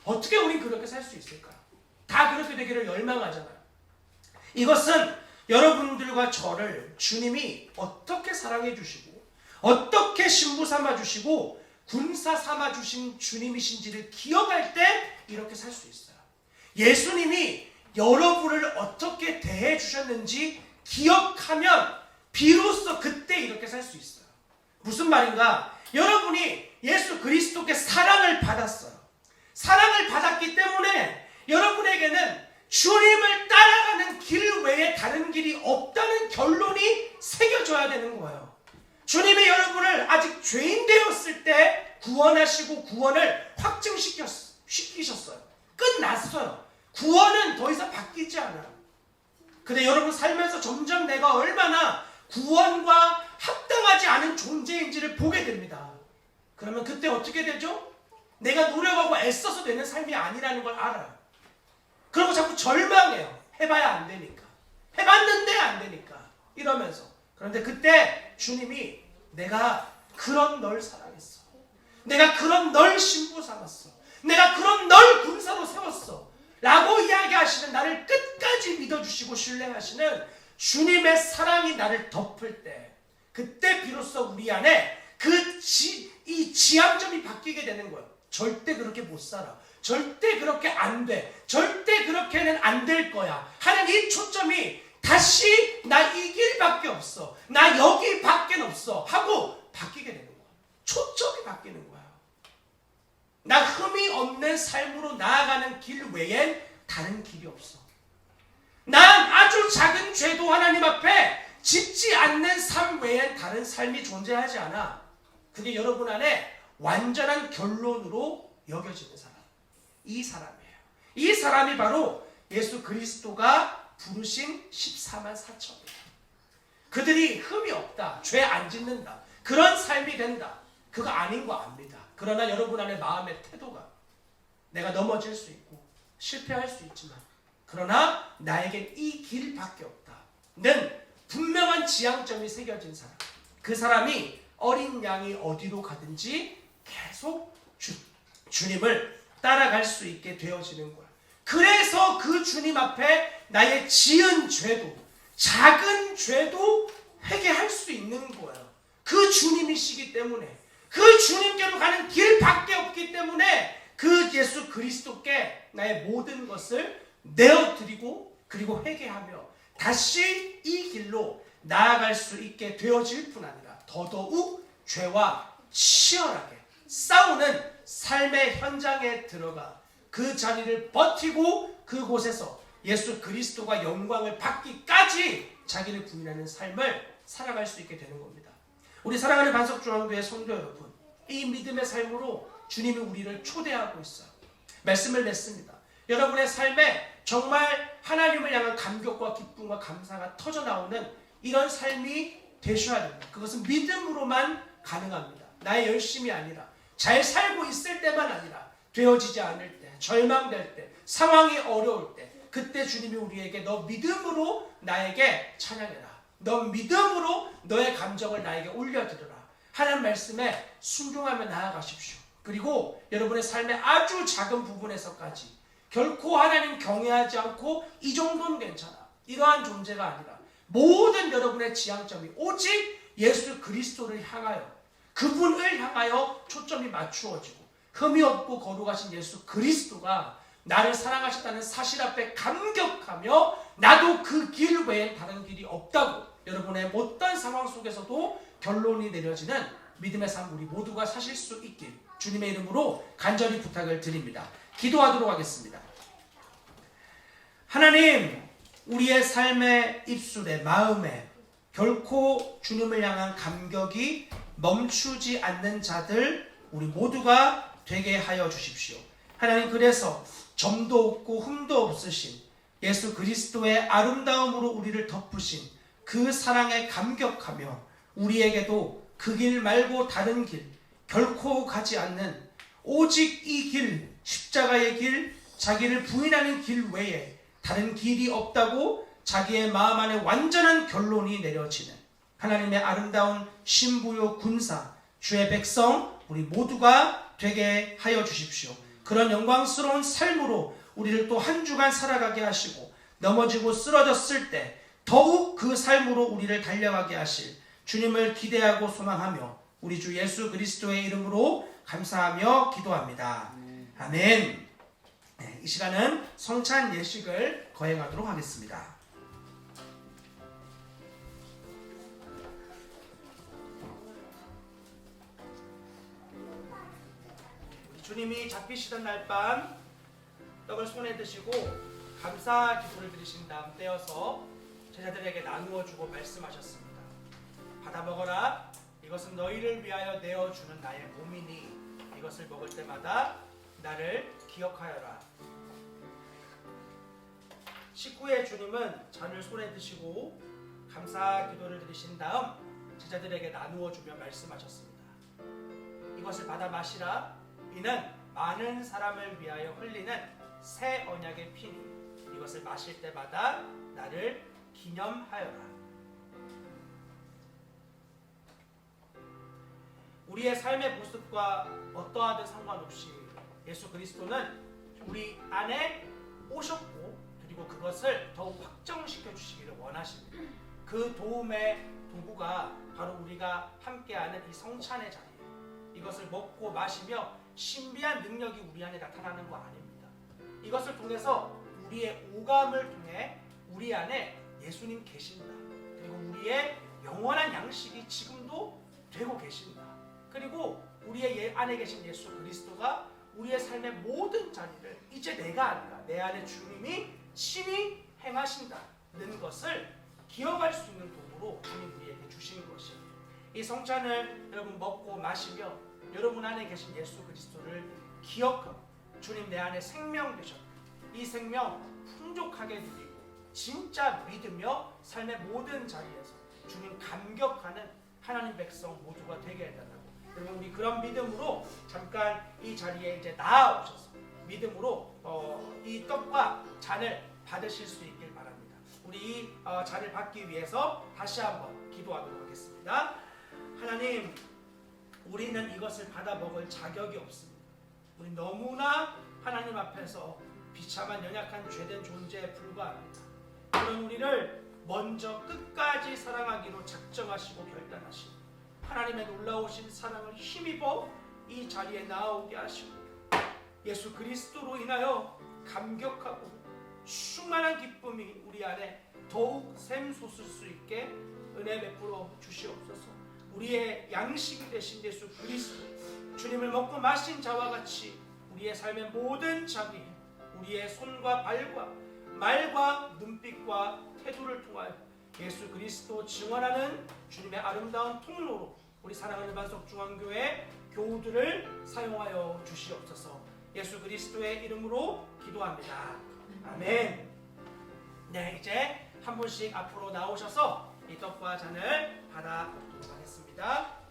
어떻게 우린 그렇게 살 수 있을까요? 다 그렇게 되기를 열망하잖아요. 이것은 여러분들과 저를 주님이 어떻게 사랑해 주시고 어떻게 신부 삼아 주시고 군사 삼아 주신 주님이신지를 기억할 때 이렇게 살 수 있어요. 예수님이 여러분을 어떻게 대해 주셨는지 기억하면 비로소 그때 이렇게 살 수 있어요. 무슨 말인가? 여러분이 예수 그리스도께 사랑을 받았어요. 사랑을 받았기 때문에 여러분에게는 주님을 따라가는 길 외에 다른 길이 없다는 결론이 새겨져야 되는 거예요. 주님이 여러분을 아직 죄인 되었을 때 구원하시고 구원을 확증시키셨어요. 끝났어요. 구원은 더 이상 바뀌지 않아요. 근데 여러분 살면서 점점 내가 얼마나 구원과 합당하지 않은 존재인지를 보게 됩니다. 그러면 그때 어떻게 되죠? 내가 노력하고 애써서 되는 삶이 아니라는 걸 알아요. 그리고 자꾸 절망해요. 해봐야 안 되니까, 해봤는데 안 되니까 이러면서. 그런데 그때 주님이 내가 그런 널 사랑했어, 내가 그런 널 신부 삼았어, 내가 그런 널 군사로 세웠어 라고 이야기하시는, 나를 끝까지 믿어주시고 신뢰하시는 주님의 사랑이 나를 덮을 때, 그때 비로소 우리 안에 이 지향점이 바뀌게 되는 거예요. 절대 그렇게 못 살아, 절대 그렇게 안 돼, 절대 그렇게는 안 될 거야 하는 이 초점이 다시 나 이 길밖에 없어, 나 여기밖에 없어 하고 바뀌게 되는 거야. 초점이 바뀌는 거야. 나 흠이 없는 삶으로 나아가는 길 외엔 다른 길이 없어. 난 아주 작은 죄도 하나님 앞에 짓지 않는 삶 외엔 다른 삶이 존재하지 않아. 그게 여러분 안에 완전한 결론으로 여겨지는 사람, 이 사람이에요. 이 사람이 바로 예수 그리스도가 부르신 14만 4천이에요. 그들이 흠이 없다, 죄 안 짓는다, 그런 삶이 된다, 그거 아닌 거 압니다. 그러나 여러분 안에 마음의 태도가, 내가 넘어질 수 있고 실패할 수 있지만 그러나 나에겐 이 길밖에 없다는 분명한 지향점이 새겨진 사람, 그 사람이 어린 양이 어디로 가든지 계속 주님을 따라갈 수 있게 되어지는 거야. 그래서 그 주님 앞에 나의 지은 죄도, 작은 죄도 회개할 수 있는 거예요. 그 주님이시기 때문에, 그 주님께로 가는 길밖에 없기 때문에 그 예수 그리스도께 나의 모든 것을 내어드리고 그리고 회개하며 다시 이 길로 나아갈 수 있게 되어질 뿐 아니라 더더욱 죄와 치열하게 싸우는 삶의 현장에 들어가 그 자리를 버티고 그곳에서 예수 그리스도가 영광을 받기까지 자기를 부인하는 삶을 살아갈 수 있게 되는 겁니다. 우리 사랑하는 반석중앙교회 성도 여러분, 이 믿음의 삶으로 주님이 우리를 초대하고 있어요. 말씀을 맺습니다. 여러분의 삶에 정말 하나님을 향한 감격과 기쁨과 감사가 터져나오는 이런 삶이 되셔야 됩니다. 그것은 믿음으로만 가능합니다. 나의 열심이 아니라, 잘 살고 있을 때만 아니라, 되어지지 않을 때, 절망될 때, 상황이 어려울 때, 그때 주님이 우리에게 너 믿음으로 나에게 찬양해라, 너 믿음으로 너의 감정을 나에게 올려드려라 하는 말씀에 순종하며 나아가십시오. 그리고 여러분의 삶의 아주 작은 부분에서까지 결코 하나님 경외하지 않고 이 정도는 괜찮아, 이러한 존재가 아니라 모든 여러분의 지향점이 오직 예수 그리스도를 향하여, 그분을 향하여 초점이 맞추어지고 흠이 없고 거룩하신 예수 그리스도가 나를 사랑하셨다는 사실 앞에 감격하며 나도 그 길 외엔 다른 길이 없다고 여러분의 어떤 상황 속에서도 결론이 내려지는 믿음의 삶 우리 모두가 사실 수 있길 주님의 이름으로 간절히 부탁을 드립니다. 기도하도록 하겠습니다. 하나님, 우리의 삶의 입술에 마음에 결코 주님을 향한 감격이 멈추지 않는 자들 우리 모두가 되게 하여 주십시오. 하나님, 그래서 점도 없고 흠도 없으신 예수 그리스도의 아름다움으로 우리를 덮으신 그 사랑에 감격하며 우리에게도 그 길 말고 다른 길 결코 가지 않는 오직 이 길, 십자가의 길, 자기를 부인하는 길 외에 다른 길이 없다고 자기의 마음 안에 완전한 결론이 내려지는 하나님의 아름다운 신부요 군사 주의 백성 우리 모두가 되게 하여 주십시오. 그런 영광스러운 삶으로 우리를 또 한 주간 살아가게 하시고 넘어지고 쓰러졌을 때 더욱 그 삶으로 우리를 달려가게 하실 주님을 기대하고 소망하며 우리 주 예수 그리스도의 이름으로 감사하며 기도합니다. 아멘. 네, 이 시간은 성찬 예식을 거행하도록 하겠습니다. 우리 주님이 잡히시던 날 밤 떡을 손에 드시고 감사 기도를 드리신 다음 떼어서 제자들에게 나누어 주고 말씀하셨습니다. 받아 먹어라. 이것은 너희를 위하여 내어주는 나의 몸이니 이것을 먹을 때마다 나를 기억하여라. 식후에 주님은 잔을 손에 드시고 감사 기도를 드리신 다음 제자들에게 나누어 주며 말씀하셨습니다. 이것을 받아 마시라. 이는 많은 사람을 위하여 흘리는 새 언약의 피니 이것을 마실 때마다 나를 기념하여라. 우리의 삶의 모습과 어떠하든 상관없이 예수 그리스도는 우리 안에 오셨고 그리고 그것을 더욱 확정시켜 주시기를 원하십니다. 그 도움의 도구가 바로 우리가 함께하는 이 성찬의 자리예요. 이것을 먹고 마시며 신비한 능력이 우리 안에 나타나는 거 아닙니다. 이것을 통해서 우리의 오감을 통해 우리 안에 예수님 계신다. 그리고 우리의 영원한 양식이 지금도 되고 계신다. 그리고 우리의 안에 계신 예수 그리스도가 우리의 삶의 모든 자리를 이제 내가 아니라 내 안에 주님이 친히 행하신다는 것을 기억할 수 있는 도구로 주님 우리에게 주신 것이에요. 이 성찬을 여러분 먹고 마시며 여러분 안에 계신 예수 그리스도를 기억하고 주님 내 안에 생명 되셨다. 이 생명 풍족하게 누리고 진짜 믿으며 삶의 모든 자리에서 주님 감격하는 하나님 백성 모두가 되게 해달라고. 여러분 우리 그런 믿음으로 잠깐 이 자리에 이제 나아오셔서 믿음으로 이 떡과 잔을 받으실 수 있길 바랍니다. 우리 이 잔을 받기 위해서 다시 한번 기도하도록 하겠습니다. 하나님, 우리는 이것을 받아 먹을 자격이 없습니다. 우리 너무나 하나님 앞에서 비참한 연약한 죄된 존재에 불과합니다. 그런 우리를 먼저 끝까지 사랑하기로 작정하시고 결단하시고 하나님의 놀라우신 사랑을 힘입어 이 자리에 나오게 하시고 예수 그리스도로 인하여 감격하고 충만한 기쁨이 우리 안에 더욱 샘솟을 수 있게 은혜 베풀어 주시옵소서. 우리의 양식이 되신 예수 그리스도 주님을 먹고 마신 자와 같이 우리의 삶의 모든 자리 우리의 손과 발과 말과 눈빛과 태도를 통하여 예수 그리스도 증언하는 주님의 아름다운 통로로 우리 사랑하는 반석중앙교회 교우들을 사용하여 주시옵소서. 예수 그리스도의 이름으로 기도합니다. 아멘. 네, 이제 한 분씩 앞으로 나오셔서 이 떡과 잔을 받아 먹도록 하겠습니다.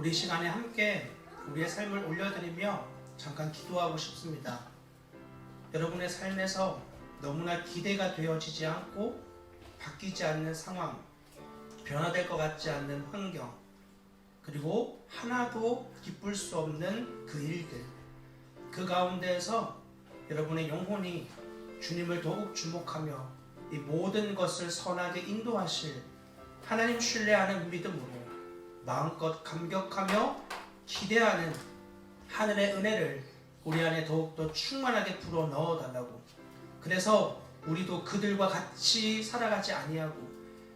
우리 시간에 함께 우리의 삶을 올려드리며 잠깐 기도하고 싶습니다. 여러분의 삶에서 너무나 기대가 되어지지 않고 바뀌지 않는 상황, 변화될 것 같지 않는 환경, 그리고 하나도 기쁠 수 없는 그 일들, 그 가운데에서 여러분의 영혼이 주님을 더욱 주목하며 이 모든 것을 선하게 인도하실 하나님 신뢰하는 믿음으로 마음껏 감격하며 기대하는 하늘의 은혜를 우리 안에 더욱더 충만하게 불어 넣어달라고. 그래서 우리도 그들과 같이 살아가지 아니하고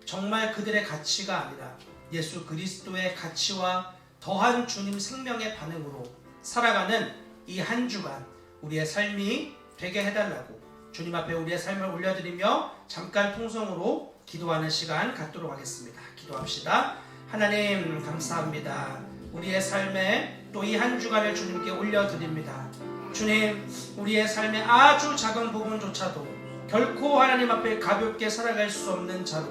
정말 그들의 가치가 아니라 예수 그리스도의 가치와 더한 주님 생명의 반응으로 살아가는 이 한 주간 우리의 삶이 되게 해달라고 주님 앞에 우리의 삶을 올려드리며 잠깐 통성으로 기도하는 시간 갖도록 하겠습니다. 기도합시다. 하나님 감사합니다. 우리의 삶에 또 이 한 주간을 주님께 올려드립니다. 주님, 우리의 삶의 아주 작은 부분조차도 결코 하나님 앞에 가볍게 살아갈 수 없는 자로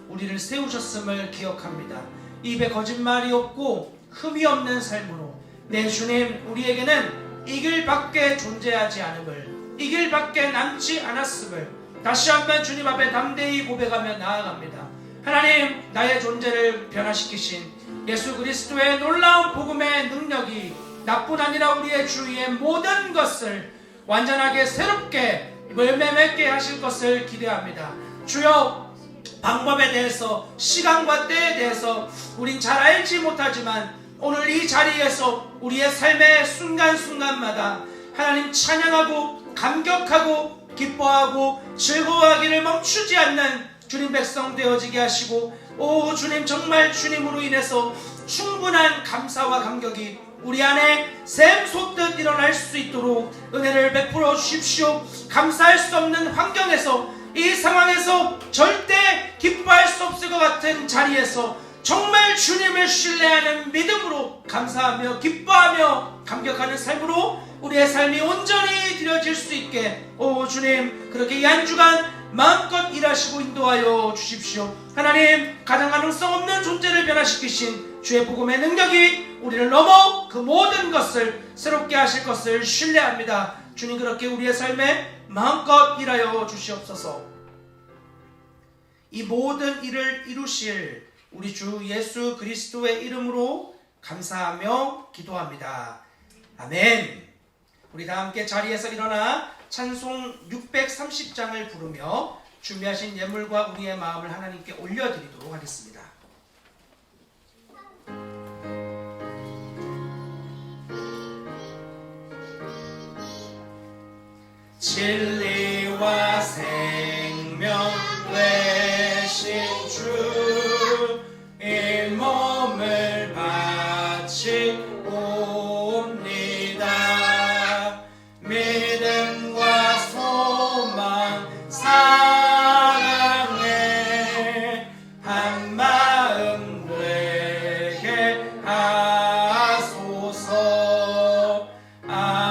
우리를 세우셨음을 기억합니다. 입에 거짓말이 없고 흠이 없는 삶으로 내 주님, 우리에게는 이길 밖에 존재하지 않음을, 이길 밖에 남지 않았음을 다시 한번 주님 앞에 담대히 고백하며 나아갑니다. 하나님, 나의 존재를 변화시키신 예수 그리스도의 놀라운 복음의 능력이 나뿐 아니라 우리의 주위의 모든 것을 완전하게 새롭게 열매 맺게 하실 것을 기대합니다. 주여, 방법에 대해서, 시간과 때에 대해서 우린 잘 알지 못하지만 오늘 이 자리에서 우리의 삶의 순간순간마다 하나님 찬양하고 감격하고 기뻐하고 즐거워하기를 멈추지 않는 주님 백성 되어지게 하시고, 오 주님, 정말 주님으로 인해서 충분한 감사와 감격이 우리 안에 샘솟듯 일어날 수 있도록 은혜를 베풀어 주십시오. 감사할 수 없는 환경에서, 이 상황에서 절대 기뻐할 수 없을 것 같은 자리에서 정말 주님을 신뢰하는 믿음으로 감사하며 기뻐하며 감격하는 삶으로 우리의 삶이 온전히 드려질 수 있게, 오 주님, 그렇게 이 한 주간 마음껏 일하시고 인도하여 주십시오. 하나님, 가장 가능성 없는 존재를 변화시키신 주의 복음의 능력이 우리를 넘어 그 모든 것을 새롭게 하실 것을 신뢰합니다. 주님, 그렇게 우리의 삶에 마음껏 일하여 주시옵소서. 이 모든 일을 이루실 우리 주 예수 그리스도의 이름으로 감사하며 기도합니다. 아멘. 우리 다 함께 자리에서 일어나 찬송 630장을 부르며 준비하신 예물과 우리의 마음을 하나님께 올려드리도록 하겠습니다. 진리와 생명 되신 주, 이 몸을 바치옵니다. 믿음과 소망 사랑에 한 마음 되게 하소서. 아멘.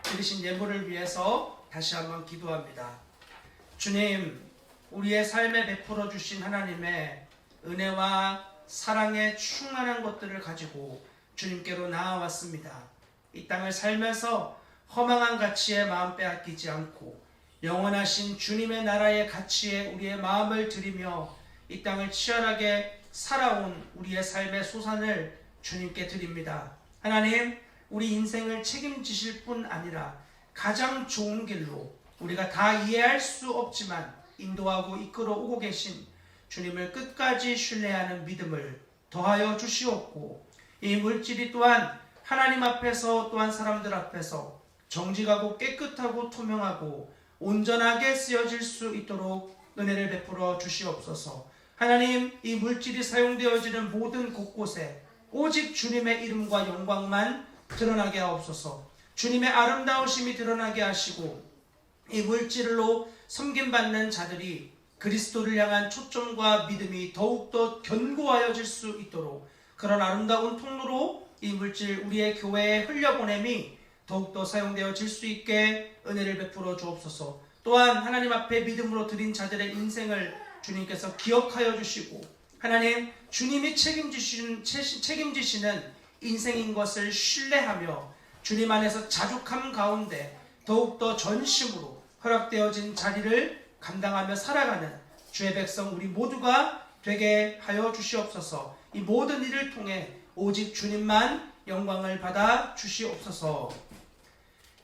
드리신 예물을 위해서 다시 한번 기도합니다. 주님, 우리의 삶에 베풀어 주신 하나님의 은혜와 사랑의 충만한 것들을 가지고 주님께로 나아왔습니다. 이 땅을 살면서 허망한 가치에 마음 빼앗기지 않고 영원하신 주님의 나라의 가치에 우리의 마음을 드리며 이 땅을 치열하게 살아온 우리의 삶의 소산을 주님께 드립니다. 하나님, 우리 인생을 책임지실 뿐 아니라 가장 좋은 길로 우리가 다 이해할 수 없지만 인도하고 이끌어 오고 계신 주님을 끝까지 신뢰하는 믿음을 더하여 주시옵고, 이 물질이 또한 하나님 앞에서 또한 사람들 앞에서 정직하고 깨끗하고 투명하고 온전하게 쓰여질 수 있도록 은혜를 베풀어 주시옵소서. 하나님, 이 물질이 사용되어지는 모든 곳곳에 오직 주님의 이름과 영광만 드러나게 하옵소서. 주님의 아름다우심이 드러나게 하시고, 이 물질로 섬김받는 자들이 그리스도를 향한 초점과 믿음이 더욱더 견고하여질 수 있도록 그런 아름다운 통로로 이 물질 우리의 교회에 흘려보냄이 더욱더 사용되어질 수 있게 은혜를 베풀어 주옵소서. 또한 하나님 앞에 믿음으로 드린 자들의 인생을 주님께서 기억하여 주시고 하나님 주님이 책임지시는 인생인 것을 신뢰하며 주님 안에서 자족함 가운데 더욱더 전심으로 허락되어진 자리를 감당하며 살아가는 주의 백성 우리 모두가 되게 하여 주시옵소서. 이 모든 일을 통해 오직 주님만 영광을 받아 주시옵소서.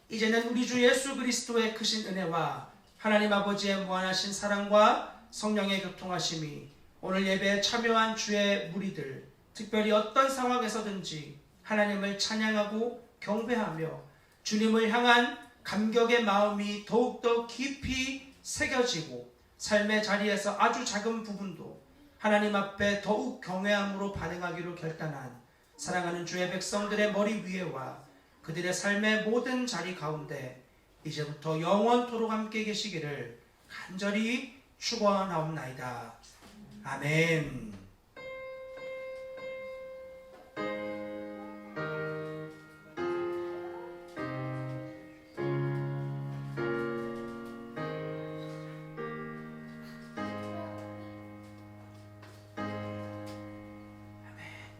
이제는 우리 주 예수 그리스도의 크신 은혜와 하나님 아버지의 무한하신 사랑과 성령의 교통하심이 오늘 예배에 참여한 주의 무리들, 특별히 어떤 상황에서든지 하나님을 찬양하고 경배하며 주님을 향한 감격의 마음이 더욱더 깊이 새겨지고 삶의 자리에서 아주 작은 부분도 하나님 앞에 더욱 경외함으로 반응하기로 결단한 사랑하는 주의 백성들의 머리 위에와 그들의 삶의 모든 자리 가운데 이제부터 영원토록 함께 계시기를 간절히 축원하옵나이다. 아멘.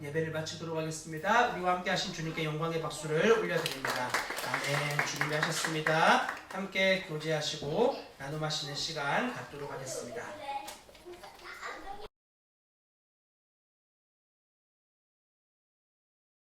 예배를 마치도록 하겠습니다. 우리와 함께 하신 주님께 영광의 박수를 올려드립니다. 아멘. 주님이 하셨습니다. 함께 교제하시고 나눔하시는 시간 갖도록 하겠습니다.